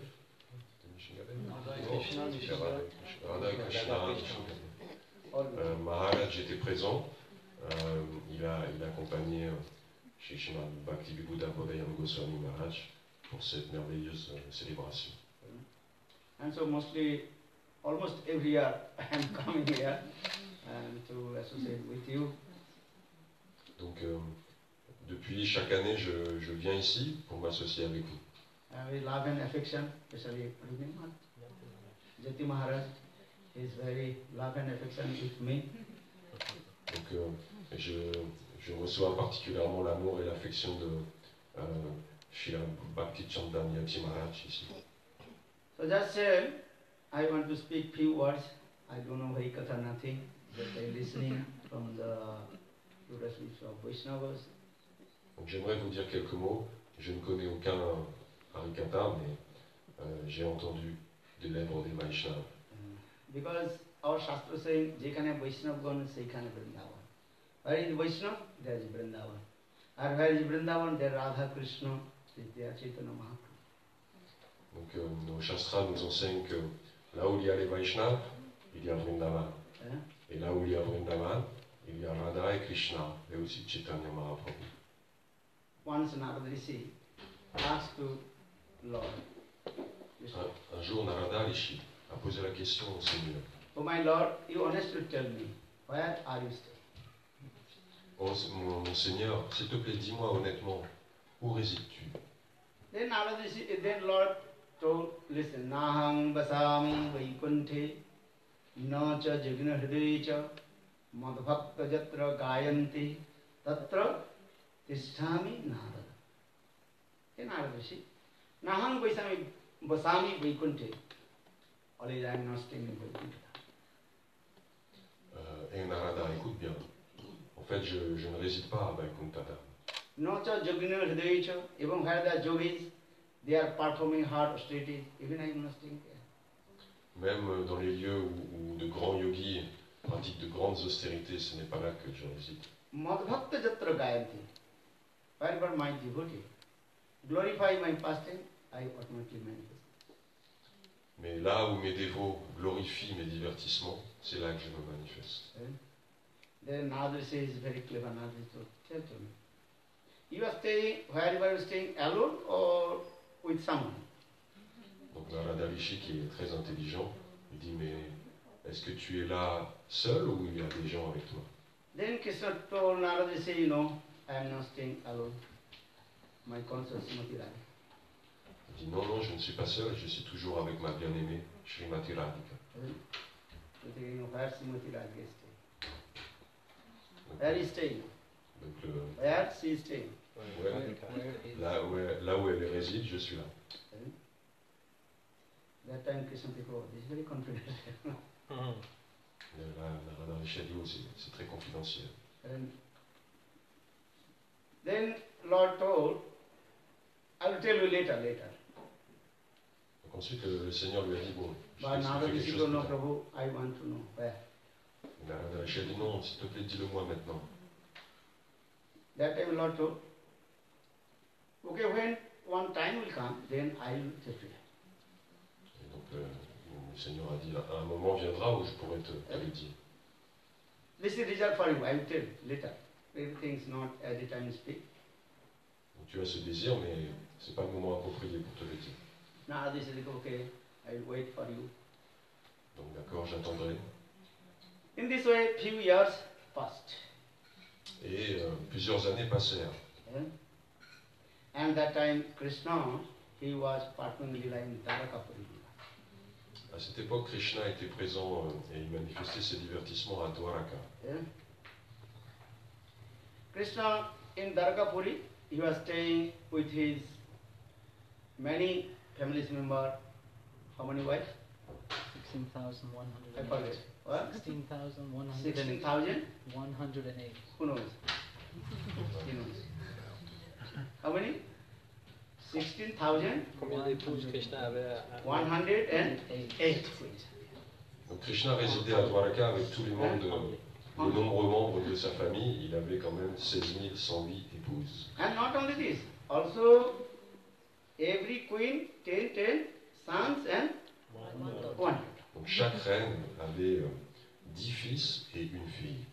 Speaker 2: Radha Krishna Maharaj était présent. Il a accompagné Shri Srimad Bhakti Vibhuda Bodhayan Goswami Maharaj pour cette merveilleuse célébration.
Speaker 6: And so mostly, almost every year I am coming here and to associate with you.
Speaker 2: Donc depuis chaque année je viens ici pour m'associer avec vous.
Speaker 6: With love and affection, especially Jati Maharaj is very love and affection with me.
Speaker 2: Donc je reçois particulièrement l'amour et l'affection de Srila Bhakti Chandan Yati Maharaj ici.
Speaker 6: So just I want to speak few words. I don't know Harikatha, nothing. Just I listening from the lotus feet of Vaishnavas.
Speaker 2: Donc j'aimerais vous dire quelques mots. Je ne connais aucun Harikatha, mais j'ai entendu des lèvres des Vaishnavas.
Speaker 6: Because our Shastra saying, Jekhane Vaishnavagana, Sekhane Vrindavan. Where is Vaishnava? There is Vrindavan. And where is Vrindavan? There Radha Krishna, Vidya Chaitanya Mahaprabhu.
Speaker 2: Donc nos Shastras nous enseignent que là où il y a les Vaishnavas, il y a Vrindavan. Et là où il y a Vrindavan, il y a Radha et Krishna, et aussi Chaitanya Mahaprabhu.
Speaker 6: Once Narada Rishi asked to Lord,
Speaker 2: Un jour, Narada Rishi a posé la question au Seigneur.
Speaker 6: Oh my Lord, you honestly tell me, where are you staying?
Speaker 2: Oh, mon Seigneur, s'il te plaît, dis-moi honnêtement, où résides-tu?
Speaker 6: Then Lord told, listen, Nahang basami vaikunthe, na cha jagna hridaye cha, madhbhakta jatra gayanti, tatra tisthami Narada. Then Narada said, Nahang basami vaikunthe, always I am not staying in Vaikuntha.
Speaker 2: Et Narada, écoute bien. En fait, je ne réside pas à Vaikuntha Dham.
Speaker 6: Nacha Jogina Hridayecha, even where the yogis, they are performing hard austerities, even I am not staying there.
Speaker 2: Même dans les lieux où de grands yogis pratiquent de grandes austérités, ce n'est pas là que je réside.
Speaker 6: Madhbhakta Jatra Gayanti, wherever my devotee glorify my pastime, I automatically manifest.
Speaker 2: Mais là où mes dévots glorifient mes divertissements, c'est là que je me manifeste.
Speaker 6: Then Narada says, very clever Narada, tell to me. You are staying, wherever you are staying, alone or with someone?
Speaker 2: Donc Narada Rishi, qui est très intelligent, il dit, mais est-ce que tu es là seul ou il y a des gens avec toi?
Speaker 6: Then Krishna told Narada, say, you know, I am not staying alone. My conscious Srimati Radhika.
Speaker 2: Il dit, non, non, je ne suis pas seul, je suis toujours avec ma bien-aimée, Srimati Radhika.
Speaker 6: You know, where Srimati Radhika is staying? Where is staying?
Speaker 2: Donc,
Speaker 6: Where she is staying?
Speaker 2: là où elle réside, je suis là.
Speaker 6: That time Krishna people, this is very confident.
Speaker 2: Là, Narada Rishi a dit, oh, c'est très confidentiel.
Speaker 6: And then Lord told, I will tell you later.
Speaker 2: Donc ensuite, le Seigneur lui a dit, bon, je
Speaker 6: But
Speaker 2: vais
Speaker 6: Narada
Speaker 2: expliquer
Speaker 6: Rishi
Speaker 2: quelque chose
Speaker 6: told, no
Speaker 2: plus tard.
Speaker 6: Prabhu, I want to know where.
Speaker 2: Narada Rishi a dit, non, s'il te plaît, dis-le-moi maintenant.
Speaker 6: That time Lord told, okay, when one time will come, then I will tell you.
Speaker 2: Et donc, le Seigneur a dit, un moment viendra où je pourrai te le dire.
Speaker 6: This is reserved for you, I will tell you later. Everything is not at the time you speak.
Speaker 2: Donc tu as ce désir, mais ce n'est pas le moment approprié pour te le dire.
Speaker 6: Narada said, okay, I will wait for you.
Speaker 2: Donc d'accord, j'attendrai.
Speaker 6: In this way, few years passed.
Speaker 2: Et plusieurs années passèrent.
Speaker 6: And that time, Krishna, he was performing Lila in Dwarakapuri.
Speaker 2: À cette époque, Krishna était présent et il manifestait ses divertissements à Dwaraka.
Speaker 6: Krishna in Dwarakapuri, he was staying with his many family members. How many wives?
Speaker 1: 16,108.
Speaker 6: I forget. What?
Speaker 1: 16,108.
Speaker 6: 16,000?
Speaker 1: 108.
Speaker 6: Who knows? He knows. How many? 16,000?
Speaker 4: Combien d'épouses Krishna avait
Speaker 6: 108.
Speaker 2: Donc Krishna résidait à Dwaraka avec tous les membres de nombreux membres de sa famille. Il avait quand même 16 108 épouses.
Speaker 6: And not only this, also every queen 10 sons and one.
Speaker 2: Donc chaque reine avait 10 fils et une fille.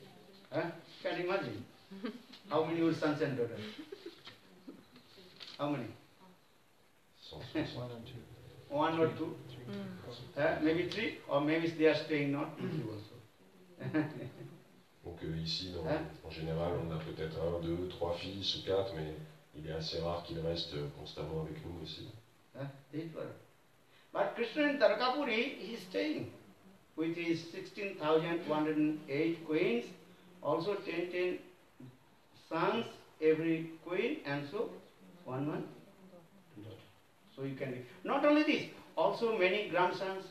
Speaker 6: Can you imagine? How many were sons and daughters? How many?
Speaker 2: 160.
Speaker 6: One or two? Maybe three, or maybe they are staying not with you also.
Speaker 2: Donc ici, en général, on a peut-être 1, 2, 3 fils ou 4, mais il est assez rare qu'ils restent constamment avec nous aussi.
Speaker 6: But Krishna in Dwarakapuri, he is staying with his 16,108 queens, also 10 sons, every queen, and so one daughter. So you can, not only this, also many grandsons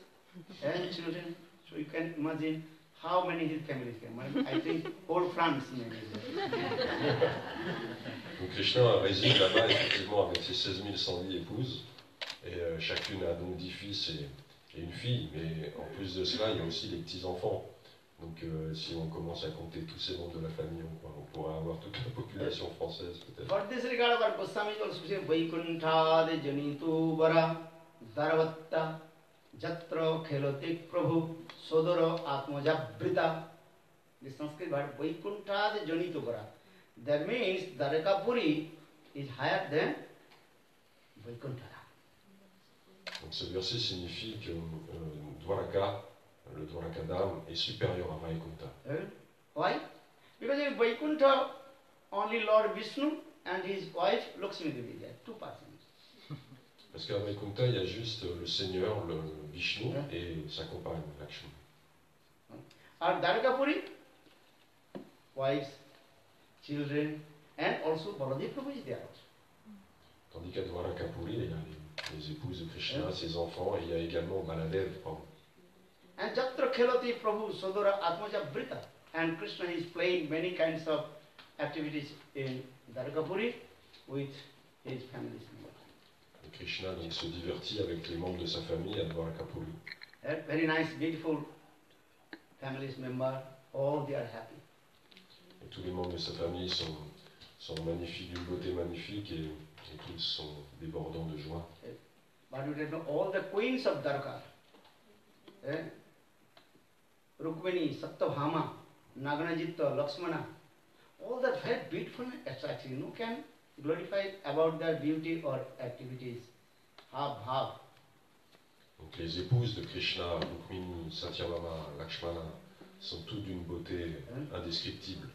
Speaker 6: and children. So you can imagine how many his families came. I think whole France maybe.
Speaker 2: Donc Krishna réside là-bas effectivement avec ses 16 108 épouses, et chacune a donc 10 fils et une fille, mais en plus de cela, il y a aussi les petits-enfants. Donc si on commence à compter tous ces membres de la famille, on pourra avoir toute la population française peut-être.
Speaker 6: For this regard, our Goswami also say, Vaikuntha janitu vara daravatta jatra khelotik prabhu sodara atmajabrita. The Sanskrit word Vaikuntha janitu vara. That means Dwarakapuri is higher than Vaikuntha.
Speaker 2: Donc ce verset signifie que Dwaraka le Dwarakadham est supérieur à Vaikuntha.
Speaker 6: Why? Because in Vaikuntha, only Lord Vishnu and his wife Lakshmi Devi, there are two persons.
Speaker 2: Parce qu'à Vaikuntha, il y a juste le Seigneur, le Vishnu, et sa compagne, Lakshmi.
Speaker 6: At Dwarakapuri, wives, children, and also Baladev Prabhu is there also.
Speaker 2: Tandis qu'à Dwarakapuri, il y a les épouses de Krishna, ses enfants, et il y a également Baladev Prabhu.
Speaker 6: And Jatra Khelati Prabhu Sodara Atmaja Brita. And Krishna is playing many kinds of activities in Dwarakapuri with his family members.
Speaker 2: Et Krishna donc se divertit avec les membres de sa famille à Dwarakapuri.
Speaker 6: A very nice, beautiful family member, all they are happy.
Speaker 2: Et tous les membres de sa famille sont magnifiques, d'une beauté magnifique, et tous sont débordants de joie.
Speaker 6: But you don't know all the queens of Dwarka. Rukmini, Satyabhama, Naganajita, Lakshmana, all that very beautiful and attractive. You can glorify about their beauty or activities. Bhav.
Speaker 2: Donc les épouses de Krishna, Rukmini, Satyabhama, Lakshmana, sont toutes d'une beauté indescriptible.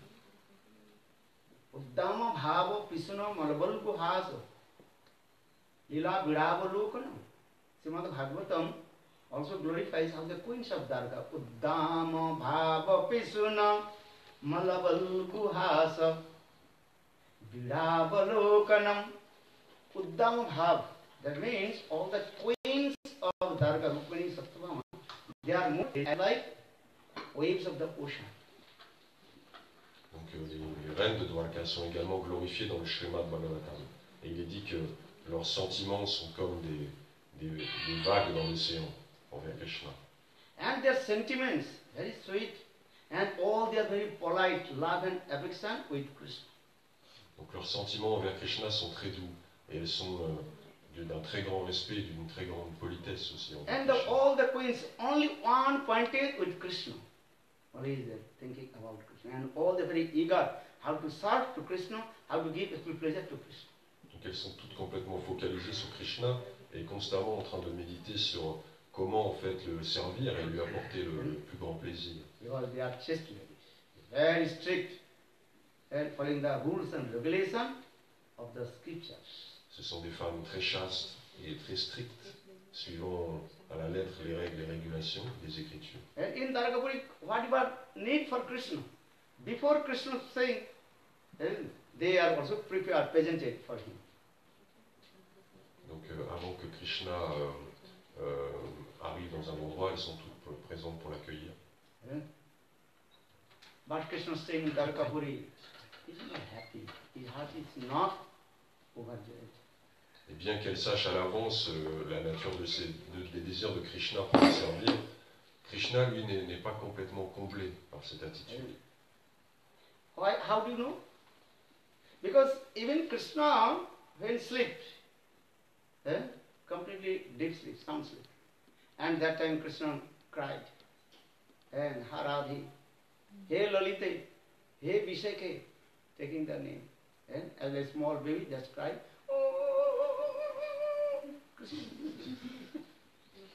Speaker 6: Uddama bhava pisuna malabal guhasa lila vidavalokanam. Srimad Bhagavatam also glorifies how the queens of Dwarka. Uddama bhava pisuna malabal guhasa vidavalokanam. Uddama bhav. That means all the queens of Dwarka, Rukmini, Satyabhama, they are moved like waves of the ocean.
Speaker 2: Donc les reines de Dwarka sont également glorifiées dans le Srimad Bhagavatam. Et il est dit que leurs sentiments sont comme des vagues dans l'océan envers Krishna.
Speaker 6: And their sentiments, very sweet, and all they are very polite, love and affection with Krishna.
Speaker 2: Donc leurs sentiments envers Krishna sont très doux, et elles sont d'un très grand respect, d'une très grande politesse aussi envers
Speaker 6: And
Speaker 2: Krishna.
Speaker 6: all the queens, only one pointed with Krishna. Only they thinking about Krishna. And all the very eager how to serve to Krishna, how to give full pleasure to Krishna.
Speaker 2: Donc elles sont toutes complètement focalisées sur Krishna et constamment en train de méditer sur comment en fait le servir et lui apporter le plus grand plaisir.
Speaker 6: Because they are chaste ladies, very strict, and following the rules and regulations of the scriptures.
Speaker 2: Ce sont des femmes très chastes et très strictes, suivant à la lettre les règles et régulations des Écritures.
Speaker 6: And in Dwarkapuri, whatever need for Krishna, before Krishna saying, they are also prepared, presented for him.
Speaker 2: Donc avant que Krishna arrive dans un endroit, elles sont toutes présentes pour l'accueillir.
Speaker 6: But Krishna saying in Dwarkapuri, he is not happy. His heart is not overjoyed.
Speaker 2: Et bien qu'elle sache à l'avance la nature des désirs de Krishna pour le servir, Krishna, lui, n'est pas complètement comblé par cette attitude.
Speaker 6: Why? How do you know? Because even Krishna, when sleep, completely deep sleep, sound sleep, and that time Krishna cried, and Haradhi, Hey Lalite, Hey Vishake, taking the name, and as a small baby just cried.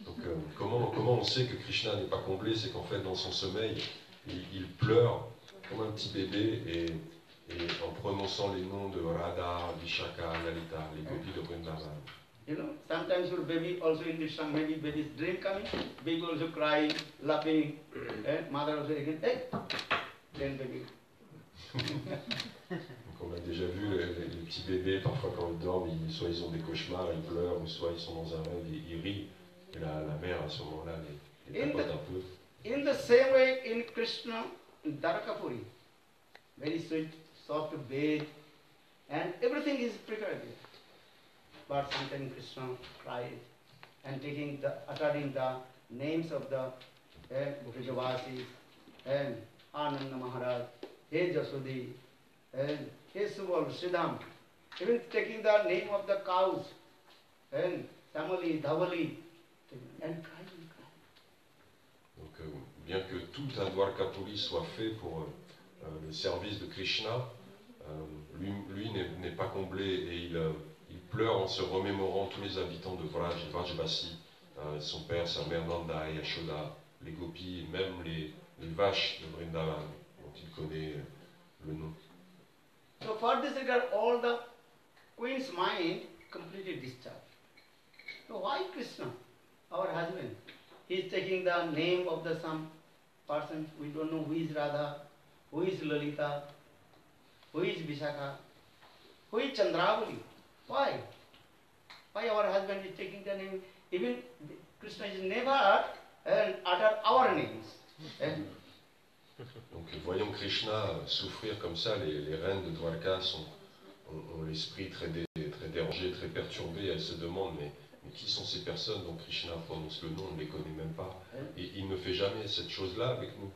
Speaker 2: Donc comment on sait que Krishna n'est pas comblé? C'est qu'en fait dans son sommeil, il pleure comme un petit bébé et en prononçant les noms de Radha, Vishaka, Lalita, les gopis de Vrindavan.
Speaker 6: You know, sometimes your baby also in this song, maybe baby's dream coming, baby also crying, laughing, mother also again, hey, then baby.
Speaker 2: Donc on a déjà vu les petits bébés, parfois quand ils dorment, soit ils ont des cauchemars, ils pleurent, ou soit ils sont dans un rêve et ils rient. Et la mère à ce moment-là les tapote un peu.
Speaker 6: In the same way in Krishna, in Dwarkapuri, very sweet, soft bed, and everything is prepared there. But sometimes Krishna cried and uttering the names of the Bhujavasis and Ananda Maharaj, He Jasudi, and He Subal, Siddham, even taking the name of the cows, and Samali, Dhavali, and crying.
Speaker 2: Donc bien que tout un Dwarkapuri soit fait pour le service de Krishna, lui n'est pas comblé et il pleure en se remémorant tous les habitants de Vraj, Vrajvasi, son père, sa mère Nanda et Yashoda, les gopis, même les vaches de Vrindavan, dont il connaît le nom.
Speaker 6: So for this regard, all the queen's mind completely disturbed. So why Krishna, our husband, he is taking the name of the some person, we don't know who is Radha, who is Lalita, who is Vishakha, who is Chandravali. Why? Why our husband is taking the name? Even Krishna is never utter our names.
Speaker 2: Donc voyons Krishna souffrir comme ça, les reines de Dwarka ont l'esprit très dérangé, très perturbé, elles se demandent mais qui sont ces personnes dont Krishna prononce le nom, on ne les connaît même pas. Et il ne fait jamais cette chose-là avec nous.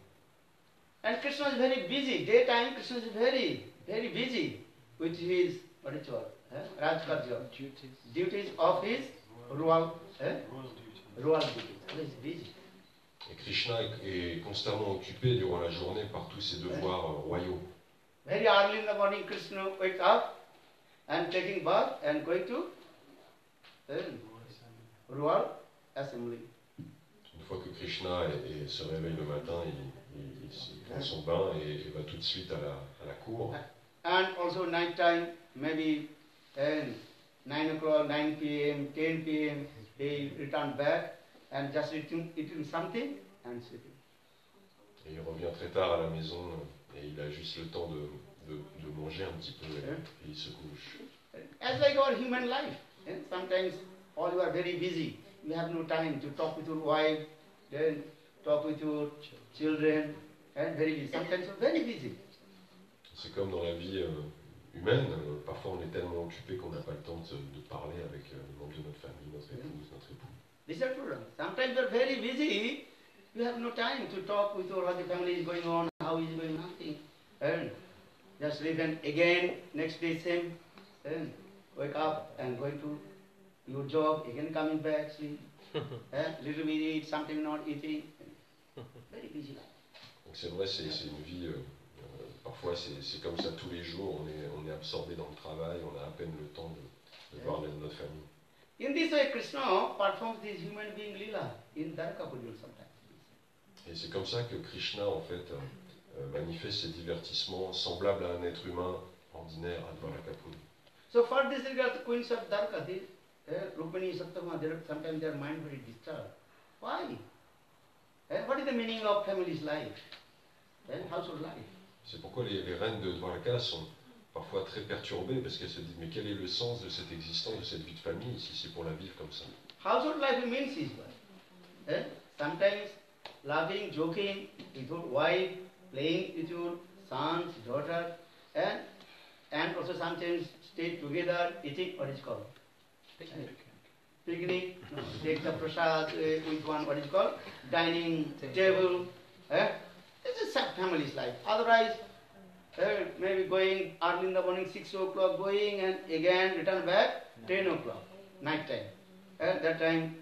Speaker 6: And Krishna is very busy. Daytime Krishna is very, very busy with his, what is it called? Rajkarya. Duties of his royal duties. He is busy.
Speaker 2: Et Krishna est constamment occupé durant la journée par tous ses devoirs royaux.
Speaker 6: Very early in the morning Krishna wakes up and taking bath and going to royal assembly.
Speaker 2: Une fois que Krishna se réveille le matin, il prend son bain et va tout de suite à la cour.
Speaker 6: And also night time, maybe 9 o'clock, 9 p.m., 10 p.m., he returned back and just eating something and sleeping.
Speaker 2: Et il revient très tard à la maison et il a juste le temps de manger un petit peu et il se couche.
Speaker 6: As like our human life, sometimes all you are very busy. You have no time to talk with your wife, then talk with your children, and very busy. Sometimes you're very busy.
Speaker 2: C'est comme dans la vie humaine, parfois on est tellement occupé qu'on n'a pas le temps de parler avec les membres de notre famille, notre épouse, notre époux.
Speaker 6: This is a problem. Sometimes you're very busy, you have no time to talk with your how the family is going on, how is going, nothing. And just sleep and again, next day same, and wake up and going to your job, again coming back, sleep, little bit eat, something not eating. Very busy life.
Speaker 2: Donc c'est vrai, c'est une vie, parfois c'est comme ça tous les jours, on est absorbé dans le travail, on a à peine le temps de voir notre famille.
Speaker 6: In this way, Krishna performs this human being lila in Dwarkapuri sometimes.
Speaker 2: Et c'est comme ça que Krishna en fait manifeste ses divertissements semblables à un être humain ordinaire à Dwarakapuri.
Speaker 6: So for this regard, the queens of Dwarka, Rukmini, Satyabhama, sometimes their mind very disturbed. Why? What is the meaning of family's life? Household life?
Speaker 2: C'est pourquoi les reines de Dwarka sont parfois très perturbées parce qu'elles se disent mais quel est le sens de cette existence, de cette vie de famille si c'est pour la vivre comme ça?
Speaker 6: Household life means is what? Sometimes laughing, joking with your wife, playing with your sons, daughter, and also sometimes stay together, eating what is called? Picnic. No, take the prasad with one, what is called? Dining table. This is a family's life. Otherwise, maybe going early in the morning, 6 o'clock going and again return back 10 o'clock, night time. That time,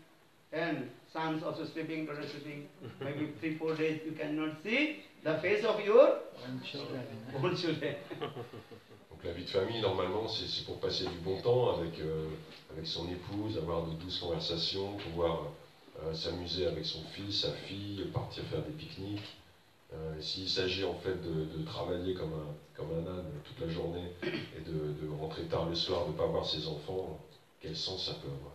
Speaker 6: and sons also sleeping, daughter sleeping. Maybe 3-4 days you cannot see the face of your own children.
Speaker 2: Donc la vie de famille, normalement, c'est pour passer du bon temps avec son épouse, avoir de douces conversations, pouvoir s'amuser avec son fils, sa fille, partir faire des pique-niques. S'il s'agit en fait de travailler comme un âne toute la journée et de rentrer tard le soir, de ne pas voir ses enfants, quel sens ça peut avoir?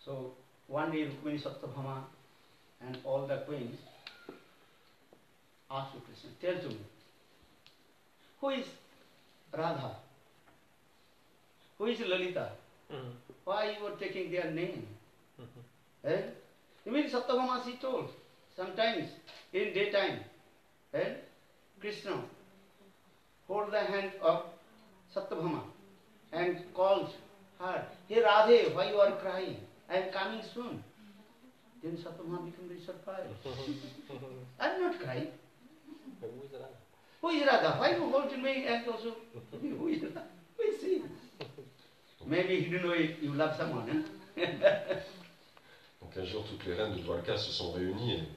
Speaker 6: So one day Rukmini, Satyabhama and all the queens asked Krishna, tell to me, who is Radha? Who is Lalita? Why you are taking their name? Even Satyabhama she told, sometimes in daytime, Krishna hold the hand of Satyabhama and calls her, hey Radhe, why you are crying? I am coming soon. Then Satyabhama became very surprised. I am not crying. Who is Radha? Why you hold me and also, who is Radha? Who is she? Maybe he didn't know you love someone.
Speaker 2: Donc un jour, toutes les reines de Dwarka se sont réunies et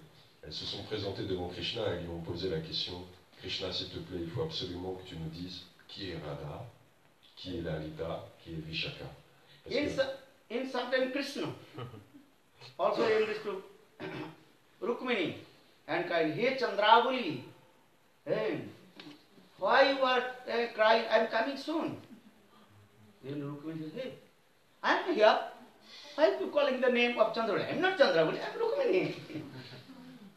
Speaker 2: elles se sont présentées devant Krishna et lui ont posé la question, Krishna, s'il te plaît, il faut absolument que tu nous dises qui est Radha, qui est Lalita, qui est Vishaka.
Speaker 6: In sometimes Krishna, Also in this to Rukmini and crying, hey Chandravali, hey, why you are crying? I am coming soon. Then Rukmini says, hey, I am here. Why are you calling the name of Chandravali? I am not Chandravali, I am Rukmini.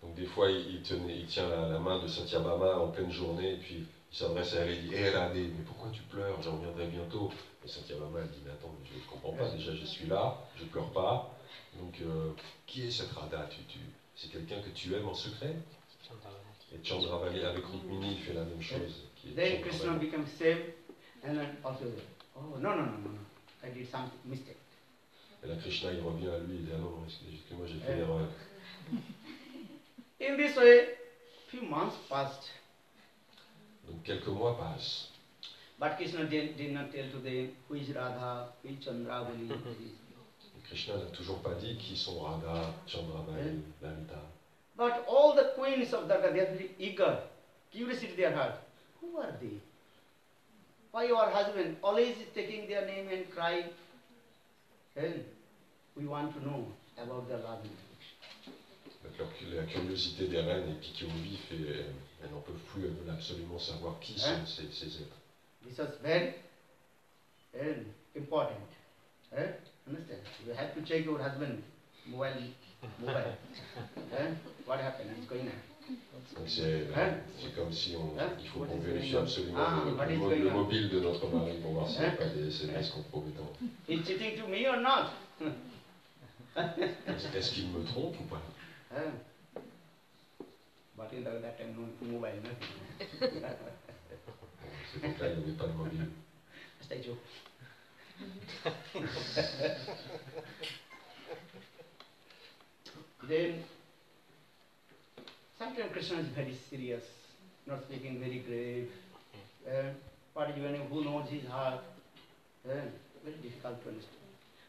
Speaker 2: Donc des fois, il tient la main de Satyabhama en pleine journée, et puis il s'adresse à elle et dit « Hé Radhe, mais pourquoi tu pleures? Je reviendrai bientôt. » Et Satyabhama dit « Mais attends, je ne comprends pas, déjà je suis là, je ne pleure pas. Donc qui est cette Radha? C'est quelqu'un que tu aimes en secret ?» Et Chandravali avec Rukmini, il fait la même chose.
Speaker 6: Then Krishna becomes saved and then also, oh no, I did some mistake.
Speaker 2: Et là Krishna il revient à lui, il dit « Ah non, excuse-moi, j'ai fait l'erreur. »
Speaker 6: In this way, few months passed.
Speaker 2: Donc quelques mois passent.
Speaker 6: But Krishna did not tell to them who is Radha, who is Chandravali.
Speaker 2: Et Krishna n'a toujours pas dit qui sont Radha, Chandravali, Lalita.
Speaker 6: But all the queens of Dwarka, they are very eager, curiosity in their heart. Who are they? Why your husband always is taking their name and crying? And we want to know about their love.
Speaker 2: La curiosité des reines est piquée au vif et elles n'en peuvent plus, elles veulent absolument savoir qui sont ces êtres.
Speaker 6: This was very important. Understand? You have to check your husband mobile. What happened? It's going on.
Speaker 2: C'est comme si il faut qu'on vérifie absolument le mobile de notre mari pour voir s'il n'y a pas des SMS compromettants.
Speaker 6: He's cheating to me or not?
Speaker 2: Est-ce qu'il me trompe ou pas?
Speaker 6: But in that time, no mobile.
Speaker 2: C'est donc là, il n'y avait pas de mobile.
Speaker 6: Just a joke. Then, sometimes Krishna is very serious, not speaking, very grave. But even who knows his heart, very difficult to understand.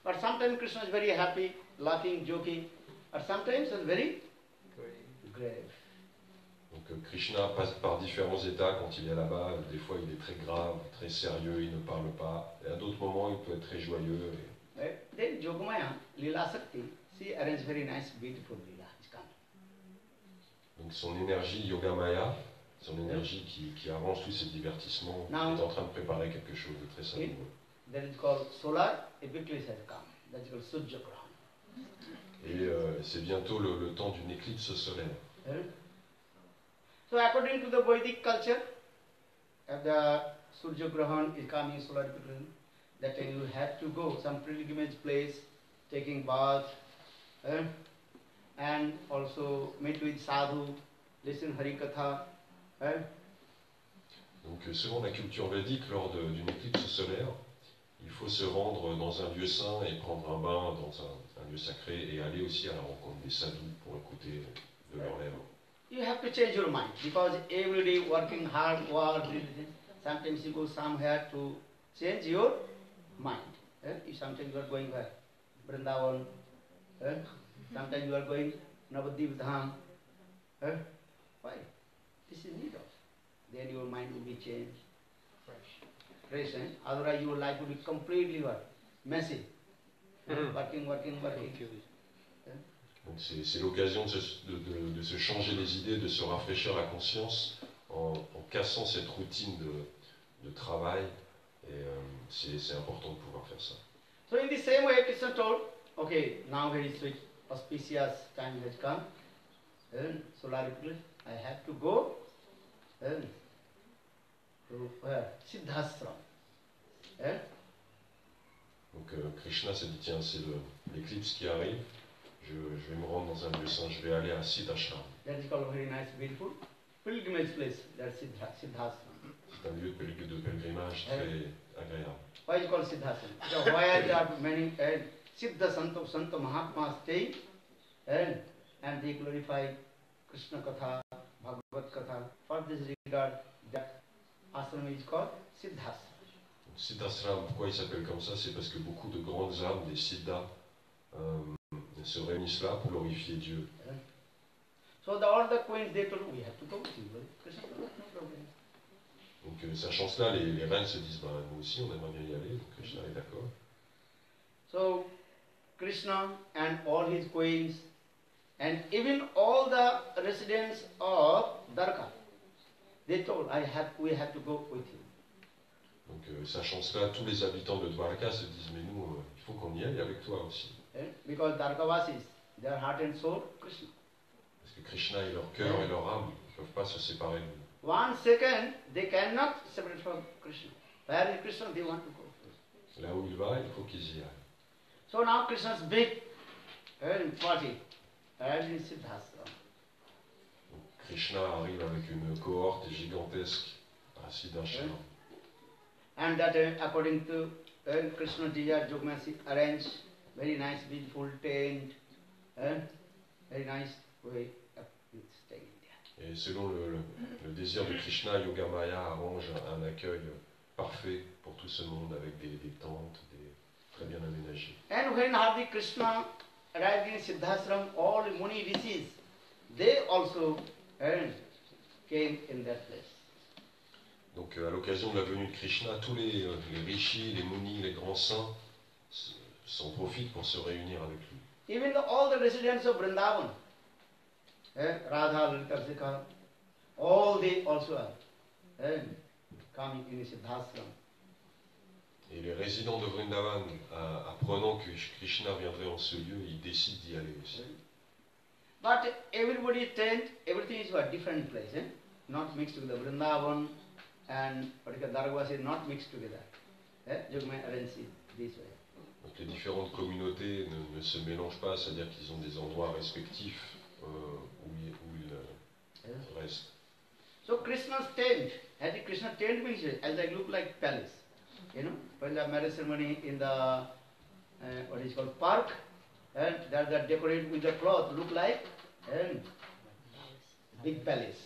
Speaker 6: But sometimes Krishna is very happy, laughing, joking, but sometimes it's very grave.
Speaker 2: Donc Krishna passe par différents états quand il est là-bas. Des fois, il est très grave, très sérieux, il ne parle pas. Et à d'autres moments, il peut être très joyeux.
Speaker 6: Then Yogamaya, Lila Sakti, she arranged very nice, beautiful Lila.
Speaker 2: Donc son énergie Yogamaya, son énergie qui arrange tous ces divertissements, est en train de préparer quelque chose de très savoureux.
Speaker 6: That is called solar eclipse has come. That is called Sujya Grahan.
Speaker 2: Et c'est bientôt le temps d'une éclipse solaire.
Speaker 6: So according to the Vedic culture, if the Surya Grahan is coming, solar eclipse, that time you have to go some pilgrimage place, taking bath, and also meet with sadhu, listen Hari Katha.
Speaker 2: Donc selon la culture védique, lors d'une éclipse solaire, il faut se rendre dans un lieu saint et prendre un bain dans un lieu sacré et aller aussi à la rencontre des sadhus pour écouter de leurs lèvres.
Speaker 6: You have to change your mind because every day working hard, sometimes you go somewhere to change your mind. If sometimes you are going where? Vrindavan. Sometimes you are going Navadip Dham. Why? This is need of. Then your mind will be changed. Fresh. Otherwise your life will be completely what? Messy. Working.
Speaker 2: Donc c'est l'occasion de se changer les idées, de se rafraîchir la conscience en cassant cette routine de travail. Et c'est important de pouvoir faire ça.
Speaker 6: So in the same way, Krishna told, okay, now very sweet, auspicious time has come. Solar eclipse, I have to go to where? Siddhashram.
Speaker 2: Donc Krishna s'est dit, tiens, c'est l'éclipse qui arrive. Je vais me rendre dans un lieu saint, je vais aller à Siddhashram.
Speaker 6: That is called a very nice, beautiful pilgrimage place. That's Siddhashram.
Speaker 2: C'est un lieu de pèlerinage très agréable.
Speaker 6: Why is it called Siddhashram? So where there are many Siddha Santa Mahatmas stay and they glorify Krishna Katha, Bhagavad Katha. For this regard, that ashram is called Siddhashram.
Speaker 2: Siddhashram, pourquoi il s'appelle comme ça? C'est parce que beaucoup de grandes âmes, des siddhas, se réunissent là pour glorifier Dieu.
Speaker 6: So all the queens they told we have to go to Krishna told no problem.
Speaker 2: Donc sachant cela, les reines se disent, nous aussi on aimerait bien y aller, donc Krishna est d'accord.
Speaker 6: So Krishna and all his queens, and even all the residents of Dwarka, they told, we have to go with you.
Speaker 2: Donc, sachant cela, tous les habitants de Dwarka se disent, mais nous, il faut qu'on y aille avec toi aussi.
Speaker 6: Because Dwarkavasis, their heart and soul, Krishna.
Speaker 2: Parce que Krishna est leur cœur et leur âme, ils ne peuvent pas se séparer de nous.
Speaker 6: 1 second, they cannot separate from Krishna. Where is Krishna, they want to go.
Speaker 2: Là où il va, il faut qu'ils y aillent.
Speaker 6: So now Krishna's big party, and in Siddhastra.
Speaker 2: Donc, Krishna arrive avec une cohorte gigantesque à Siddhashram.
Speaker 6: And that according to Krishna Jiya Jogmasi arranged very nice, beautiful tent, very nice way of staying there.
Speaker 2: Et selon le désir de Krishna, Yogamaya arrange un accueil parfait pour tout ce monde avec des tentes, très bien aménagées.
Speaker 6: And when Hardi Krishna arrived in Siddhashram, all Muni rishis, they also came in that place.
Speaker 2: Donc à l'occasion de la venue de Krishna, tous les rishis, les munis, les grands saints s'en profitent pour se réunir avec lui.
Speaker 6: Even all the residents of Vrindavan, Radha, Lalita, Sikha, all they also are coming in Siddhashram.
Speaker 2: Et les résidents de Vrindavan, apprenant que Krishna viendrait en ce lieu, ils décident d'y aller aussi.
Speaker 6: But everybody's tent, everything is a different place, not mixed together. Vrindavan and Dwarka is not mixed together. Jogmaya arranges it this way.
Speaker 2: Donc les différentes communautés ne se mélangent pas, c'est-à-dire qu'ils ont des endroits respectifs où ils restent.
Speaker 6: So Krishna's tent, Krishna's tent means as I look like palace. You know, when the marriage ceremony in the what is called park, and that are decorated with the cloth, look like big palace.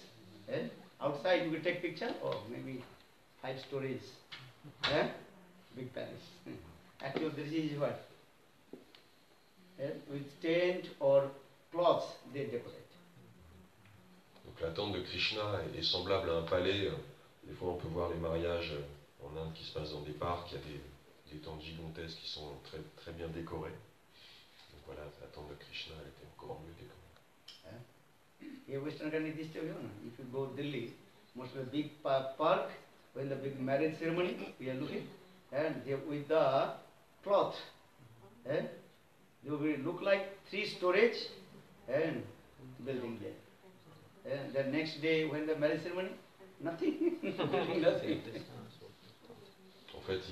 Speaker 6: Outside you will take picture, or maybe 5 stories, big palace. Actually, this is what with tent or cloths they decorate.
Speaker 2: Donc la tente de Krishna est semblable à un palais. Des fois, on peut voir les mariages en Inde qui se passent dans des parcs. Il y a des tentes gigantesques qui sont très, très bien décorées. Donc voilà, la tente de Krishna elle était encore mieux décorée.
Speaker 6: Here Western country, this too, you know, if you go Delhi, most of the big park, when the big marriage ceremony, we are looking, and they with the cloth, they will look like 3 storage and building there. And the next day, when the marriage ceremony, nothing, nothing.
Speaker 2: En fait,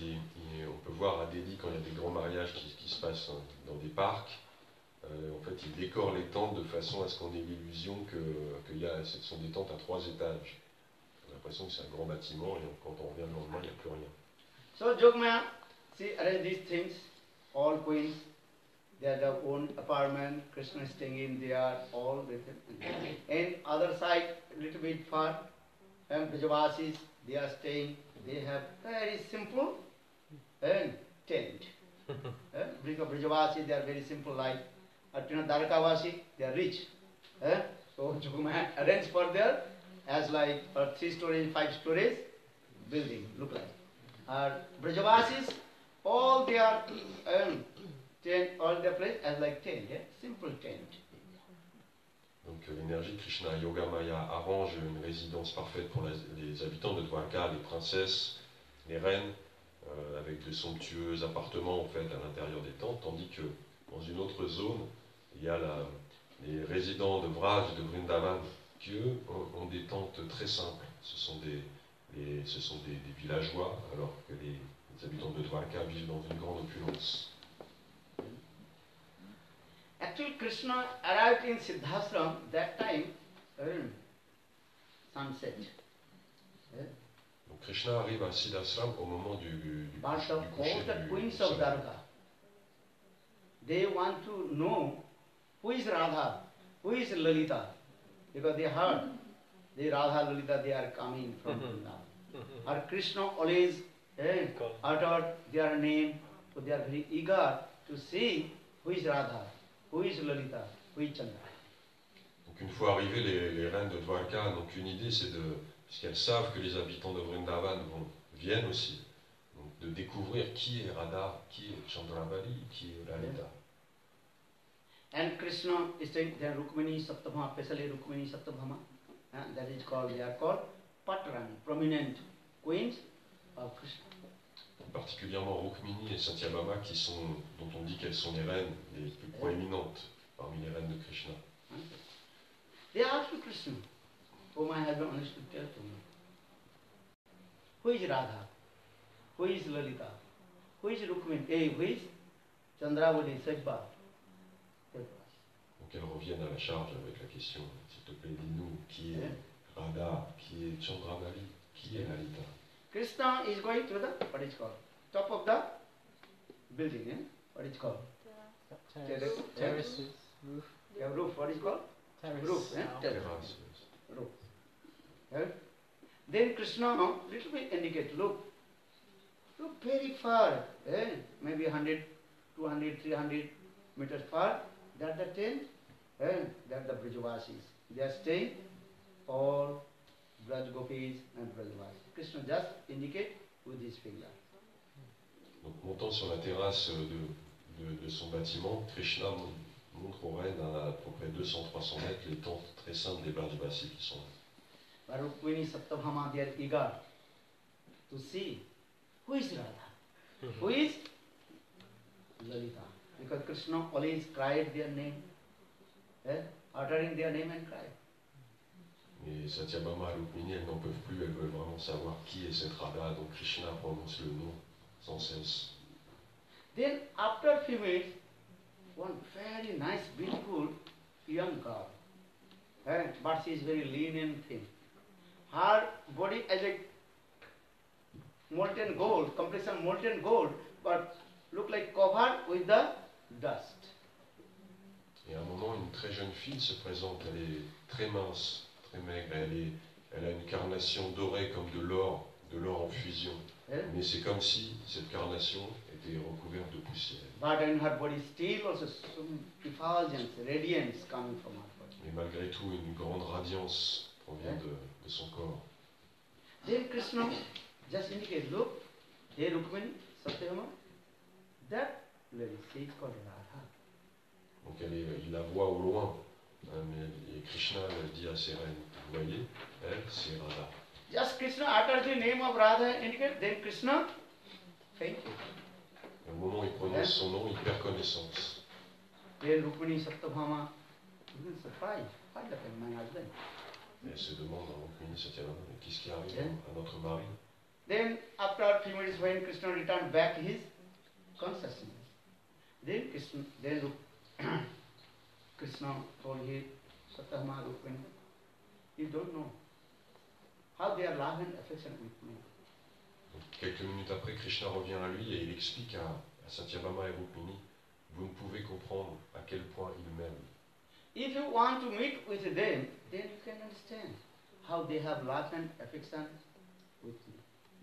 Speaker 2: on peut voir à Delhi quand il y a des grands mariages qui se passent dans des parcs. En fait, ils décorent les tentes de façon à ce qu'on ait l'illusion que ce sont des tentes à 3 étages. On a l'impression que c'est un grand bâtiment et quand on revient le lendemain, il n'y a plus rien.
Speaker 6: So Jogmaya, see, arrange these things, all queens, they have their own apartment, Krishna is staying in, they are all with him. And other side, a little bit far, and Brajavasis, they are staying, they have very simple tent. Brajavasis, they are very simple life. Dwarkavasi, they are rich. So Jogmaya arrange for their as like 3 stories, 5 stories building, look like. Brajavasis, all their tent, all their place as like tent, simple tent.
Speaker 2: Donc l'énergie de Krishna Yogamaya arrange une résidence parfaite pour les habitants de Dwarka, les princesses, les reines, avec de somptueux appartements en fait à l'intérieur des tentes, tandis que dans une autre zone, il y a les résidents de Vraj, de Vrindavan, qui eux ont des tentes très simples. Ce sont des villageois, alors que les habitants de Dwarka vivent dans une grande opulence.
Speaker 6: Actually, Krishna arrived in Siddhashram that time, sunset.
Speaker 2: Donc Krishna arrive à Siddhashram au moment du coucher
Speaker 6: All the queens
Speaker 2: du
Speaker 6: of
Speaker 2: soleil.
Speaker 6: Dwarka, they want to know who is Radha, who is Lalita, because they heard the Radha Lalita, they are coming from Vrindavan. Or Krishna always uttered their name, so they are very eager to see who is Radha, who is Lalita, who is Chandra.
Speaker 2: Donc une fois arrivées, les reines de Dwarka n'ont qu'une idée, c'est puisqu'elles savent que les habitants de Vrindavan viennent aussi, donc de découvrir qui est Radha, qui est Chandravali, qui est Lalita.
Speaker 6: And Krishna is saying they are Rukmini Saptabhama, especially Rukmini Saptabhama. That is called, they are called Patrani, prominent queens of Krishna.
Speaker 2: Particulièrement Rukmini et Satyabhama dont on dit qu'elles sont les reines les plus proéminentes parmi les reines de Krishna.
Speaker 6: They asked Krishna, oh my husband understood, tell to me. Who is Radha? Who is Lalita? Who is Rukmini? Who is Chandravali, Sajba?
Speaker 2: Donc elles reviennent à la charge avec la question, s'il te plaît, dis-nous, qui est Radha, qui est Chandravali, qui est Lalita?
Speaker 6: Krishna is going to the, what is called, top of the building, what is called?
Speaker 1: Terraces, roof.
Speaker 6: Yeah, roof, what is called?
Speaker 1: Terrace.
Speaker 6: Roof,
Speaker 2: Terrace,
Speaker 6: roof. Then Krishna little bit indicate, look very far, maybe 100, 200, 300 meters far, that the tent, that the Brajavasis. They are staying, all Braj Gopis and Brajavasis. Krishna just indicate with his finger.
Speaker 2: Donc montant sur la terrasse de son bâtiment, Krishna montre aux reines à peu près 200-300 mètres les tentes très simples des Brajavasis qui sont là.
Speaker 6: Rukmini Saptabhama, they are eager to see who is Radha, who is Lalita. Because Krishna always cried their name, uttering their name and cried.
Speaker 2: Et Satyabhama et Rukmini, elles n'en peuvent plus, elles veulent vraiment savoir qui est cette Radha, donc Krishna prononce le nom sans cesse.
Speaker 6: Then after a few minutes, one very nice, beautiful young girl, but she is very lean and thin. Her body as a molten gold, complexion molten gold, but look like covered with the dust.
Speaker 2: Et à un moment, une très jeune fille se présente, elle est très mince, très maigre, elle a une carnation dorée comme de l'or en fusion. Mais c'est comme si cette carnation était recouverte de poussière.
Speaker 6: But in her body still also some effulgence, radiance coming from her body.
Speaker 2: Mais malgré tout, une grande radiance provient de son corps.
Speaker 6: Then Krishna just indicates, look, hey Rukmini, Satyabhama, that lady, she is called Radha.
Speaker 2: Donc il la voit au loin, et Krishna dit à ses reines, vous voyez, elle, c'est Radha.
Speaker 6: Just Krishna utters the name of Radha indicate, then Krishna fainted.
Speaker 2: Au moment où il prononce son nom, il perd connaissance.
Speaker 6: Then Rukmini Satyabhama, even surprised, what happened, my husband?
Speaker 2: Et elle se demande à Rukmini Satyabhama, qu'est-ce qui arrive à notre mari?
Speaker 6: Then after a few minutes when Krishna returned back his consciousness, then Krishna told him, Satyabhama, Rukmini, you don't know how they are love and affection with me.
Speaker 2: Donc, quelques minutes après, Krishna revient à lui et il explique à Satyabhama et Rukmini, vous ne pouvez comprendre à quel point ils m'aiment.
Speaker 6: If you want to meet with them, then you can understand how they have love and affection with me.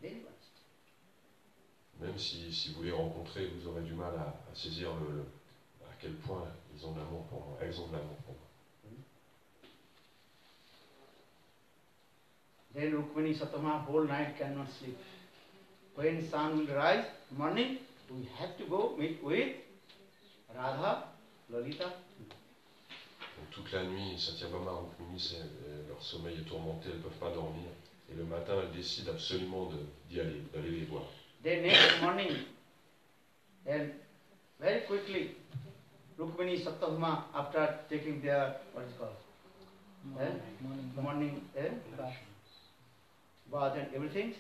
Speaker 6: Then you understand.
Speaker 2: Même si vous les rencontrez, vous aurez du mal à saisir à quel point ils ont de l'amour pour moi, elles ont de l'amour pour moi.
Speaker 6: Then Rukmini Satyabhama whole night cannot sleep. When sun will rise, morning, we have to go meet with Radha, Lalita.
Speaker 2: Donc toute la nuit, Satyabhama et Rukmini, leur sommeil est tourmenté, elles ne peuvent pas dormir. Et le matin, elles décident absolument d'y aller, d'aller les voir.
Speaker 6: Then next morning, and very quickly, Rukmini Satyabhama, after taking their, what is it called? Morning bath and everything,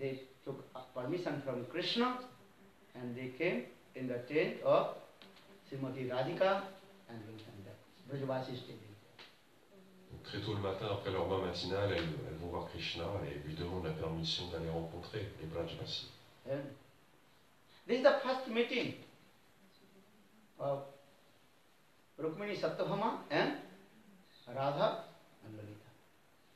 Speaker 6: they took permission from Krishna and they came in the tent of Srimati Radhika and Brajavasi stayed there.
Speaker 2: Très tôt le matin, après leur bain matinal, elles vont voir Krishna et lui demandent la permission d'aller rencontrer les Brajavasis.
Speaker 6: This is the first meeting of Rukmini Satyabhama and Radha and Lalita.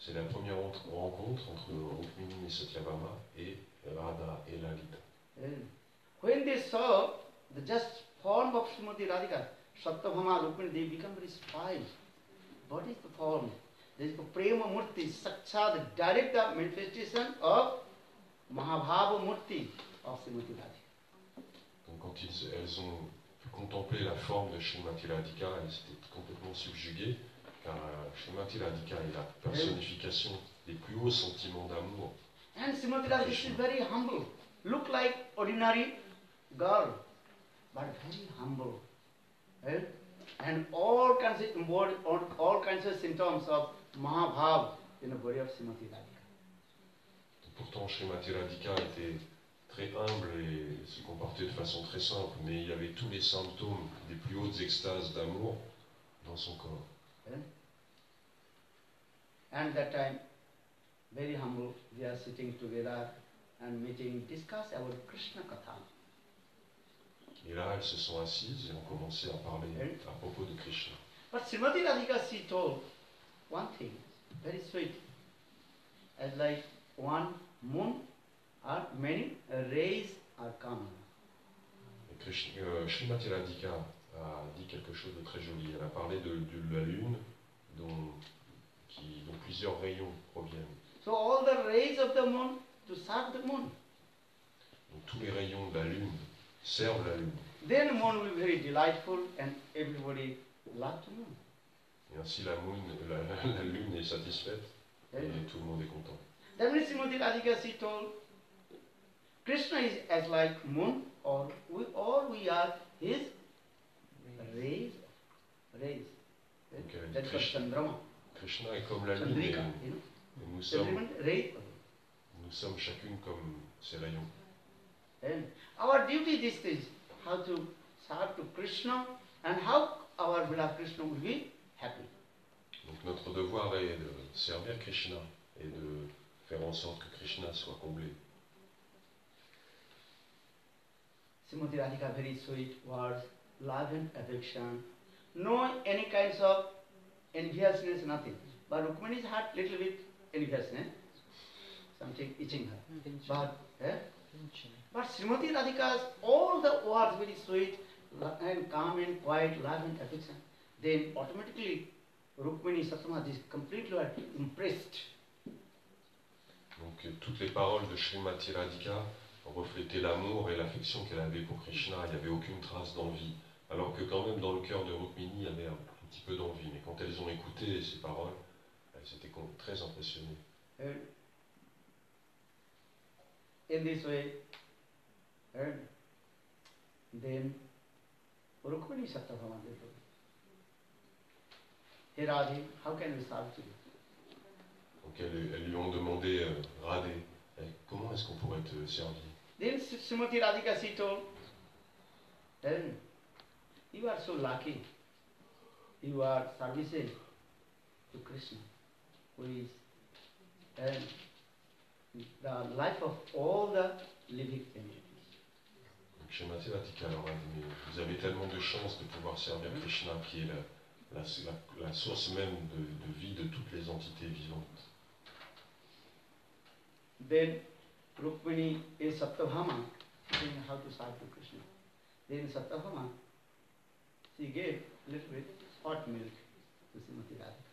Speaker 2: C'est la première rencontre entre Rukmini et Satyabhama et Radha et Lalita.
Speaker 6: When they saw the just form of Srimati Radhika, Satyabhama, Rukmini, they become very surprised. What is the form? There is the Prema Murti, Saksha, the direct manifestation of Mahabhava Murti of Srimati Radhika.
Speaker 2: Donc quand elles ont pu contemplé la forme de Srimati Radhika, elle s'était complètement subjuguée, car Srimati Radhika est la personnification des plus hauts sentiments d'amour.
Speaker 6: And Srimati Radhika is very humble. Look like ordinary girl, but very humble. Eh? And all kinds of symptoms of Mahabhav in the body of Srimati Radhika.
Speaker 2: Pourtant, Srimati Radhika était très humble et se comportait de façon très simple, mais il y avait tous les symptômes des plus hautes extases d'amour dans son corps.
Speaker 6: And that time, very humble, we are sitting together and meeting, discuss about Krishna Katha.
Speaker 2: Et là, elles se sont assises et ont commencé à parler à propos de Krishna.
Speaker 6: But Srimati Radhika, she told one thing, very sweet, as like one moon or many rays are coming.
Speaker 2: Srimati Radhika a dit quelque chose de très joli. Elle a parlé de la lune dont plusieurs rayons proviennent.
Speaker 6: So all the rays of the moon to serve the moon.
Speaker 2: Donc tous les rayons de la lune servent la lune.
Speaker 6: Then the moon will be very delightful and everybody loves the moon.
Speaker 2: Et ainsi la lune est satisfaite et tout le monde est content.
Speaker 6: That means Srimati Radhika, she told, Krishna is as like moon, or we are his rays.
Speaker 2: Okay.
Speaker 6: That's called Chandrama.
Speaker 2: Krishna est comme la lune et nous sommes chacune comme ses rayons.
Speaker 6: And our duty this is how to serve to Krishna and how our beloved Krishna will be happy.
Speaker 2: Donc notre devoir est de servir Krishna et de faire en sorte que Krishna soit comblé.
Speaker 6: Srimati Radhika, very sweet words, love and affection, no any kinds of enviousness, nothing. But Rukmani's heart little bit enviousness, something itching her. But Srimati Radhika's all the words very sweet and calm and quiet, love and affection. Then automatically Rukmani Satyama is completely impressed.
Speaker 2: Donc toutes les paroles de Srimati Radhika reflétaient l'amour et l'affection qu'elle avait pour Krishna. Il n'y avait aucune trace d'envie. Alors que quand même dans le cœur de Rukmini, il y avait un petit peu d'envie. Mais quand elles ont écouté ces paroles, elles étaient très impressionnées.
Speaker 6: In this way, then Rukmini Satyabhama told, Hey Radhe, how can we serve you?
Speaker 2: Donc elles lui ont demandé, Radhe, comment est-ce qu'on pourrait te servir?
Speaker 6: Then Srimati Radhika, she told, then you are so lucky. You are servicing to Krishna, who is the life of all the living entities.
Speaker 2: Donc Srimati Radhika leur a dit, mais vous avez tellement de chance de pouvoir servir Krishna, qui est la source même de vie de toutes les entités vivantes.
Speaker 6: Then Rukmini is Satyabhama, saying how to serve to Krishna. Then Satyabhama, she gave a little bit hot milk to Srimati Radhika.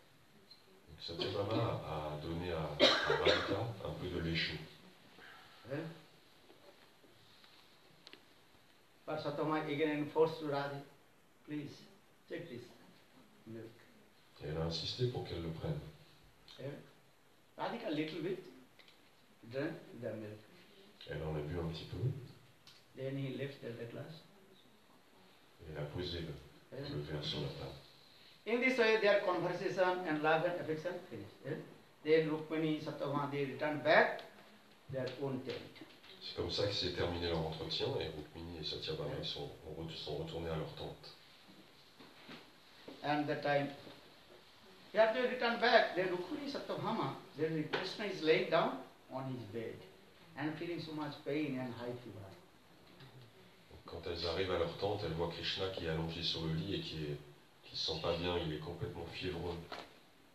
Speaker 2: Donc Satyabhama a donné à Radhika un peu de lait chaud.
Speaker 6: But Satyabhama again enforced to Radha, please take this milk.
Speaker 2: Et elle a insisté pour qu'elle le prenne.
Speaker 6: Radhika little bit drank the milk.
Speaker 2: Elle en a bu un petit peu.
Speaker 6: Then he left the glass.
Speaker 2: Et elle a posé le verre sur la table.
Speaker 6: In this way, their conversation and love and affection finished. Then Rukmini, Satyabhama, they returned back their own tent.
Speaker 2: C'est comme ça que s'est terminé leur entretien et Rukmini et Satyabhama sont retournés à leur tente.
Speaker 6: And that time, after they returned back, then Rukmini, Satyabhama, then Krishna is laying down on his bed and feeling so much pain and high fever.
Speaker 2: Quand elles arrivent à leur tente, elles voient Krishna qui est allongé sur le lit et qui se sent pas bien, il est complètement fiévreux.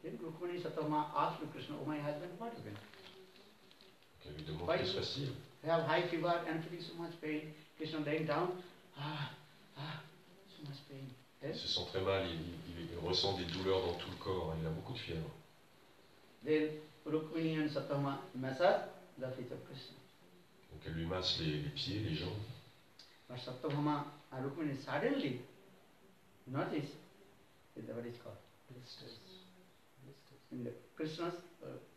Speaker 6: Then Rukmini Satyabhama asked Krishna, "Oh my husband, what happened?
Speaker 2: Elle lui demande que se passe-t-il?
Speaker 6: I have high fever and feeling so much pain." Krishna laying down, so much pain.
Speaker 2: Il se sent très mal, il ressent des douleurs dans tout le corps, il a beaucoup de fièvre.
Speaker 6: Then Rukmini and Satyabhama massage the feet of Krishna.
Speaker 2: Donc elle lui masse les pieds, les jambes.
Speaker 6: But Satyabhama And Rukmini suddenly noticed what is called
Speaker 1: Blisters.
Speaker 6: in the Krishna's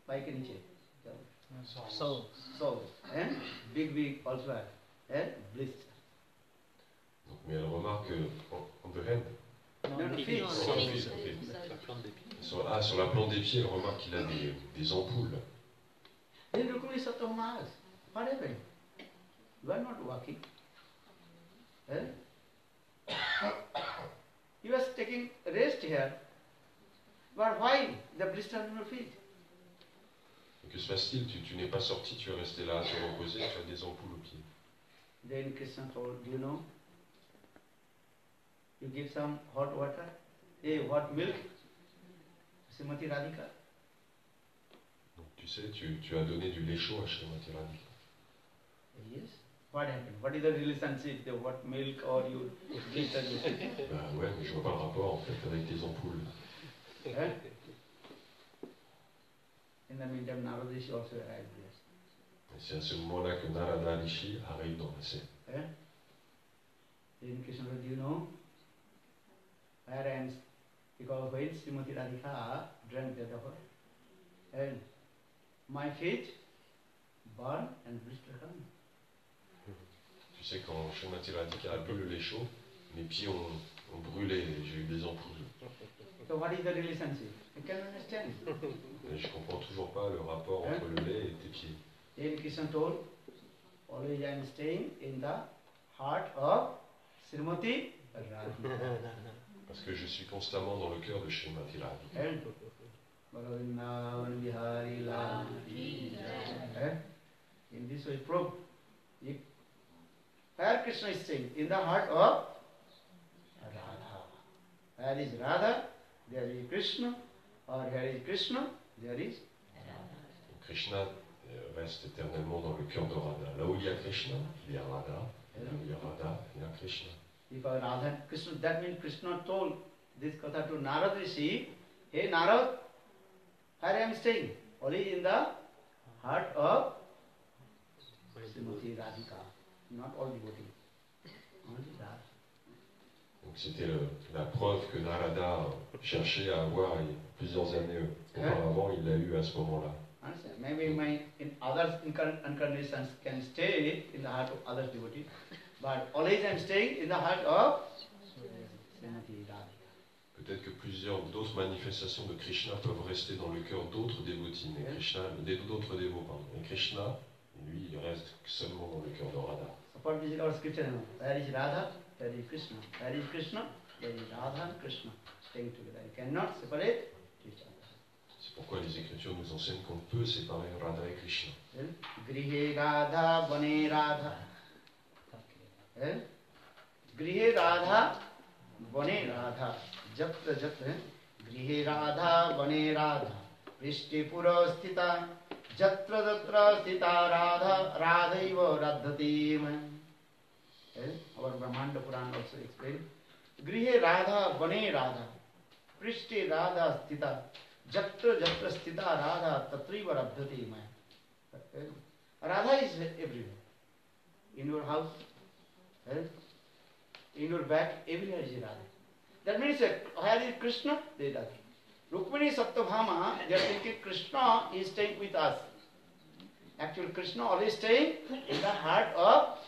Speaker 6: bike and
Speaker 1: Souls.
Speaker 6: so and big also have blister.
Speaker 2: Donc, mais elle remarque on the hand,
Speaker 6: No, feet.
Speaker 2: sur la plante des pieds, elle remarque qu'il a des ampoules.
Speaker 6: Then Rukmini Satyabhama asked, what happened? You are not walking. You was taking rest here. But why the blister on your feet?
Speaker 2: Que se passe-t-il? Tu n'es pas sorti, tu es resté là à te reposer, tu as des ampoules aux pieds.
Speaker 6: Then Krishna told, do you know? You give some hot water, hot milk, Srimati Radhika.
Speaker 2: Donc tu sais, tu as donné du lait chaud à Srimati Radhika.
Speaker 6: Yes. What happened? What is the relationship? The what milk or you blister?
Speaker 2: Bah ouais, mais je vois pas le rapport en fait avec tes ampoules.
Speaker 6: In the meantime, Narada Rishi also arrived there.
Speaker 2: Et c'est à ce moment-là que Narada Rishi arrive dans la scène.
Speaker 6: Then Krishna said, do you know? Parents, because when Srimati Radhika drank that water, and my feet burn and blister come.
Speaker 2: Tu sais, quand Srimati Radhika a bu le lait chaud, mes pieds ont brûlé, j'ai eu des ampoules.
Speaker 6: So what is the relationship? I can understand.
Speaker 2: Et je comprends toujours pas le rapport entre le lait et tes pieds.
Speaker 6: Then Krishna told, always I am staying in the heart of Srimati Radhika.
Speaker 2: Parce que je suis constamment dans le cœur de Srimati Radhika.
Speaker 6: And Bhagavan Bihari Lal. In this way, prove. Where Krishna is staying? In the heart of Radha. Where is Radha? There is Krishna. Or where is Krishna? There is
Speaker 2: Donc Krishna reste éternellement dans le cœur de Radha. Là où il y a Krishna, il y a Radha. Et là où il y a Radha, il y a Krishna.
Speaker 6: because Radha Krishna, that means Krishna told this katha to Narad Rishi, hey Narad, where I am staying? Only in the heart of Srimati Radhika, not all devotees. Only Radha.
Speaker 2: Donc c'était la preuve que Narada cherchait à avoir plusieurs années auparavant, il l'a eu à ce moment-là.
Speaker 6: Understand? Maybe in others incarnations can stay in the heart of other devotees, but always I am staying in the heart of Srimati Radhika.
Speaker 2: Peut-être que plusieurs d'autres manifestations de Krishna peuvent rester dans le cœur d'autres dévotis, mais Krishna, d'autres dévots, pardon. Mais Krishna, lui, il reste seulement dans le cœur de Radha.
Speaker 6: Support this is our scripture. Where is Radha? There is Krishna. Where is Krishna? There is Radha and Krishna staying together. You cannot separate each other.
Speaker 2: C'est pourquoi les Écritures nous enseignent qu'on peut séparer Radha et Krishna.
Speaker 6: Grihe Radha, Vane Radha. Grihe Radha, Vane Radha. Jatra Jatra. Grihe Radha, Vane Radha. Prishti Pura Sthita. Jatra Jatra Sthita Radha. Radhaiva Radhati. Our Brahmanda Purana also explained. Grihe Radha, Vane Radha. Prishti Radha Sthita. Jatra Jatra Sthita Radha Tatriva Radhati. Radha is everywhere. In your house, in your back, everywhere is Radha. That means where is Krishna? There is Radha. Rukmini Satyabhama, they are thinking Krishna is staying with us. Actually, Krishna always staying in the heart of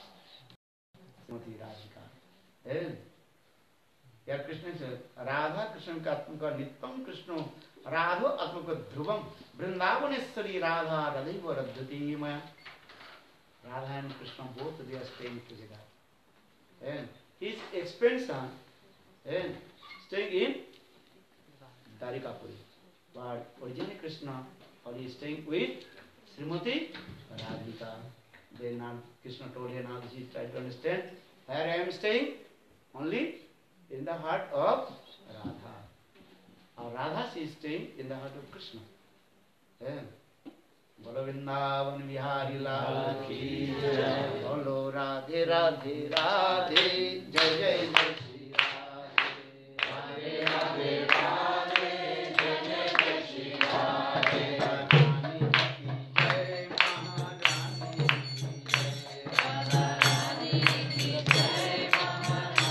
Speaker 6: Srimati Radhika. Here Krishna is Radha, Krishna Katmaka Nityam Krishna, Radha Atmaka Dhruvam, Vrindavaneshwari Radha, Radhaiva Radhati Maya. Radha and Krishna both they are staying together. And his expansion staying in Dwarikapuri. But originally Krishna is staying with Srimati Radhika. Then Krishna told her, now she tried to understand, where I am staying? Only in the heart of Radha. Or Radha she is staying in the heart of Krishna. Bolo Vrindavan Vihari Lal ki jai. Bolo Radhe Radhe Radhe. Jai Jai Jai Shri Radhe. Radhe Radhe Radhe. Jai Jai Jai Shri Radhe. Radhani ki jai. Maharani ki jai. Radha Rani ki jai. Maharani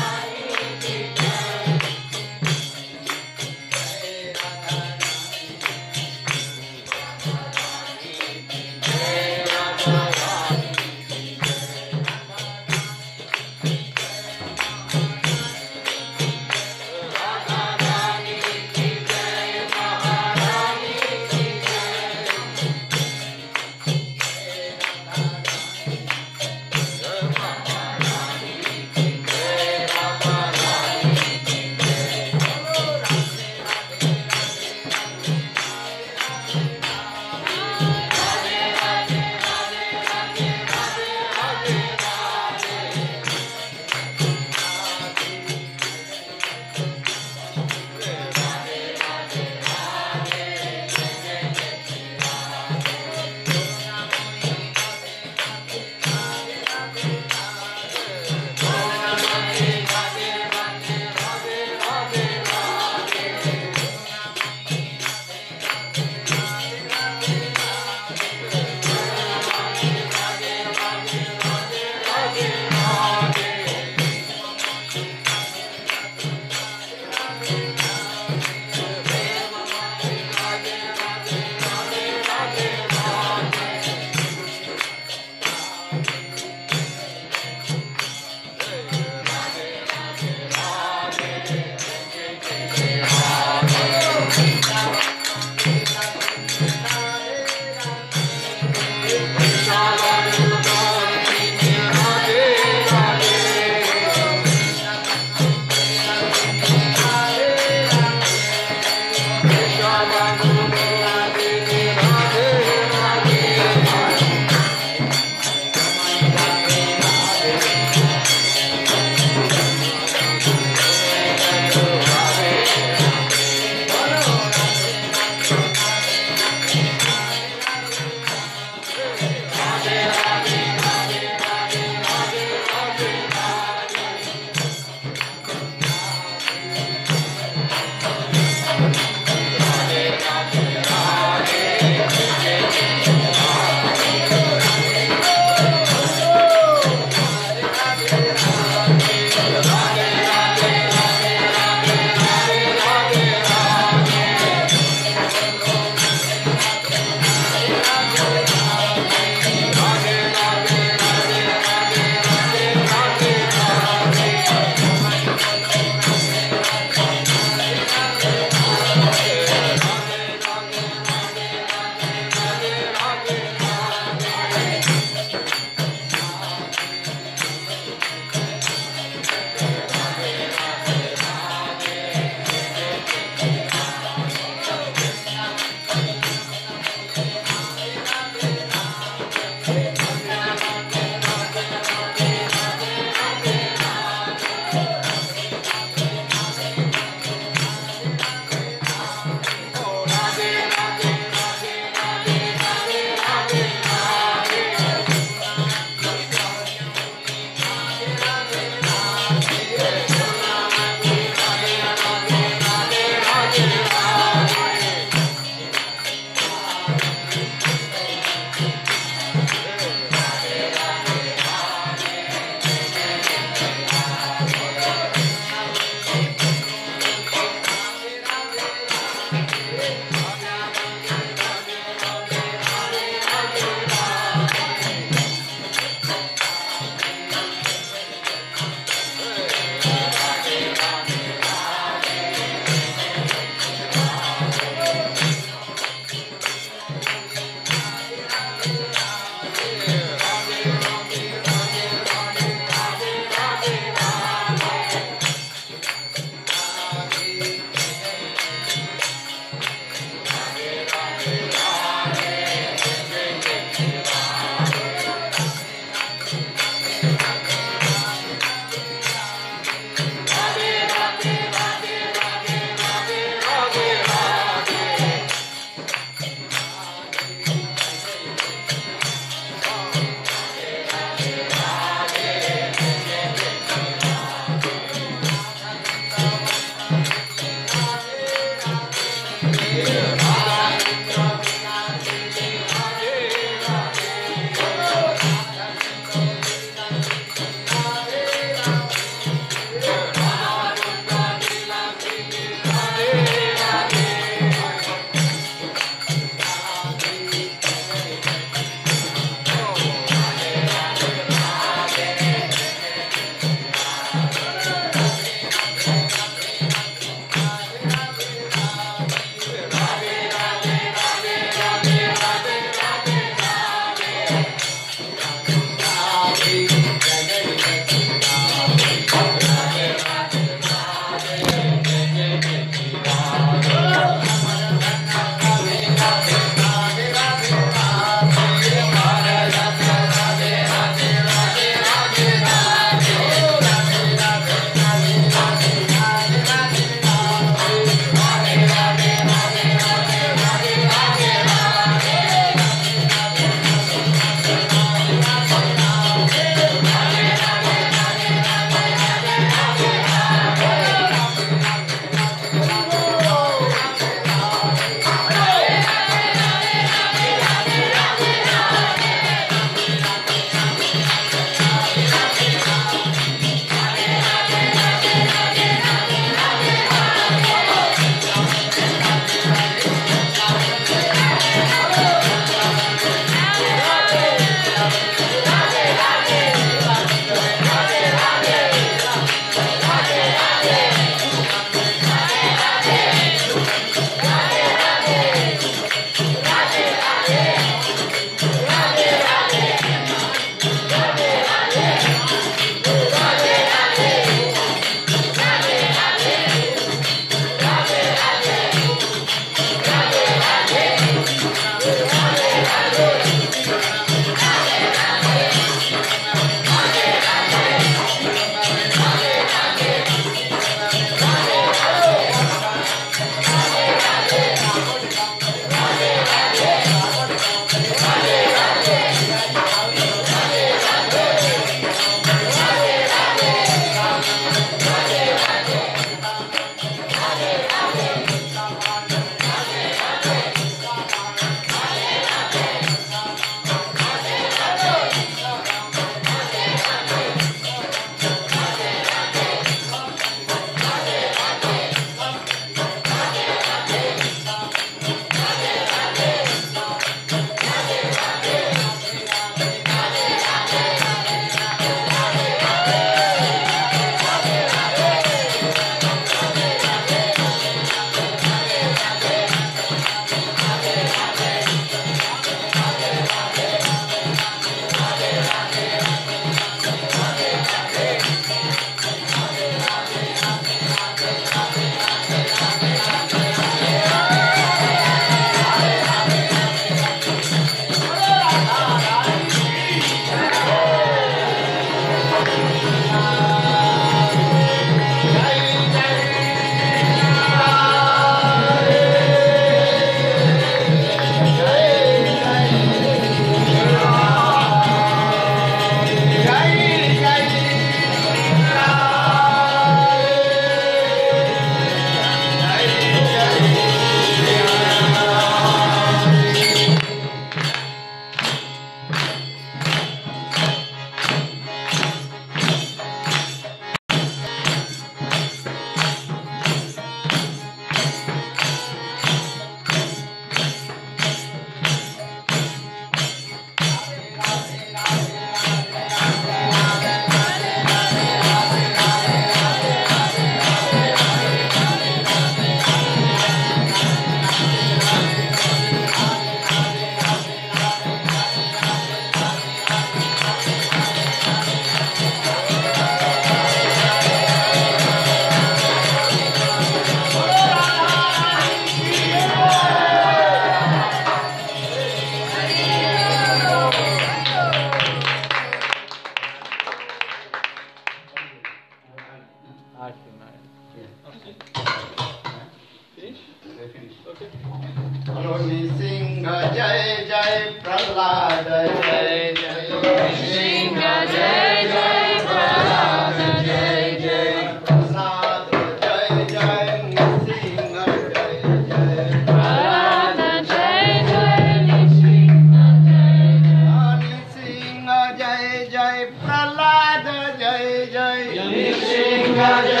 Speaker 7: Jai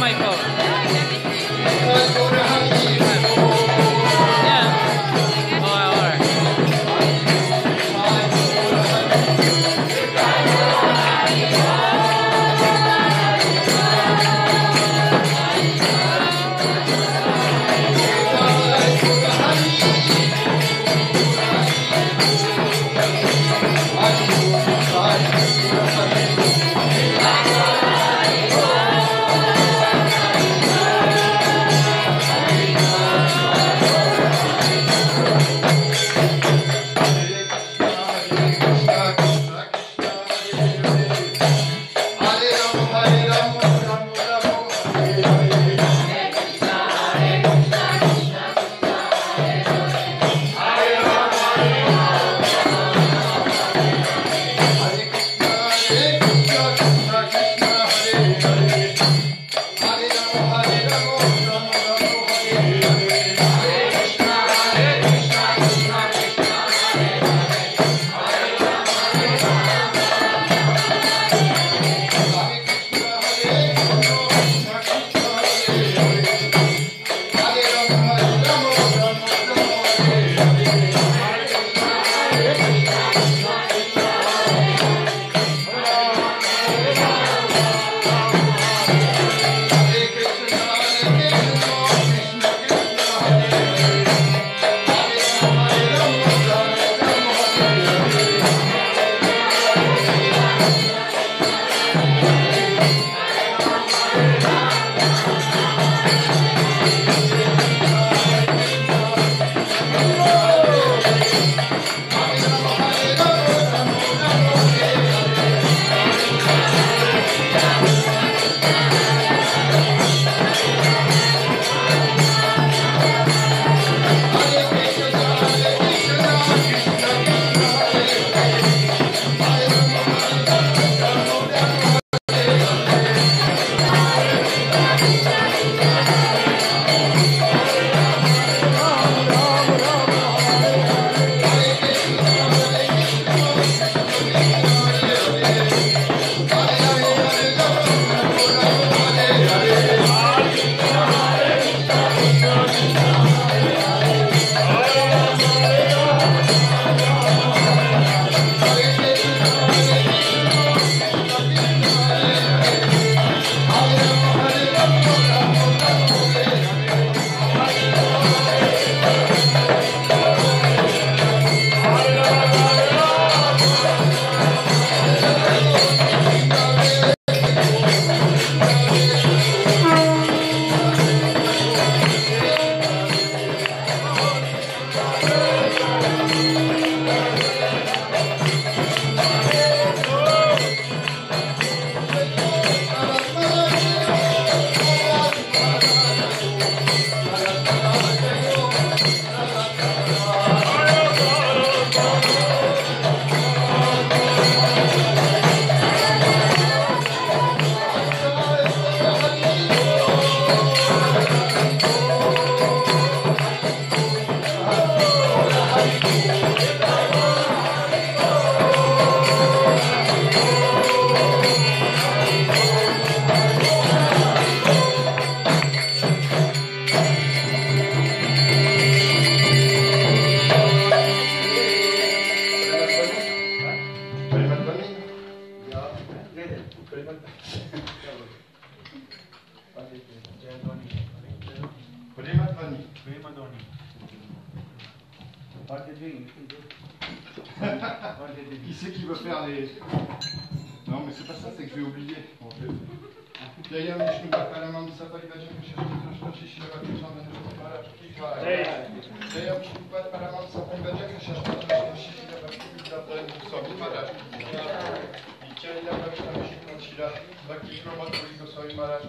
Speaker 1: my phone. Yeah. Oh, all right.
Speaker 7: Qui c'est qui veut faire les... Non, mais c'est pas ça, c'est que je vais oublier, en fait. Jaya Vishnu Paramam Saparivaja Krishna Shishira Jaya Vishnu Paramam Saparivaja Krishna Swami Maharaj Nityalila Krishna Vishnu Chila Bhakti Kromaturi Goswami Maharaj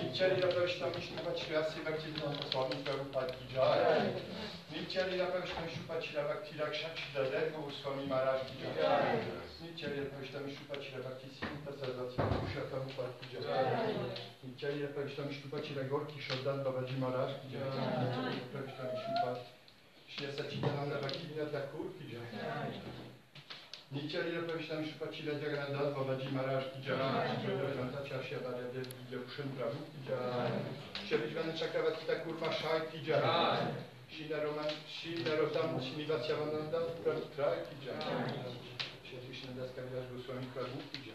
Speaker 7: Nityalila Krishna Vishnu Pachila Bhakti Swami Prabhupada Ki Jai Nityalila Krishna Vishnu Pachila Bhakti Rakshachila Dev Goswami Maharaj Ki Jai Nityalila Krishna Vishnu Pachila Bhakti Siddhanta Sarvati Purusha Prabhupada Ki Jai Nityalila Krishna Vishnu Pachila Gorki Shodhan Babaji Maharaj Ki Jai Nityalila Krishna Vishnu Pachila Shri Satchidananda Bhaktivinoda Thakur Ki Jai Nichel Lila Pravishtam Shupachila Jagannath Babaji Maharaj ki jai, Janta Chashya Bhadev Bhushan Prabhu ki jai, Shabhijvan Chakravati Thakur Mahashaya ki jai, Shri Narottam Srinivas Yavananda Prabhu ki jai, Shri Krishnadas Kaviraj Goswami Prabhu ki jai.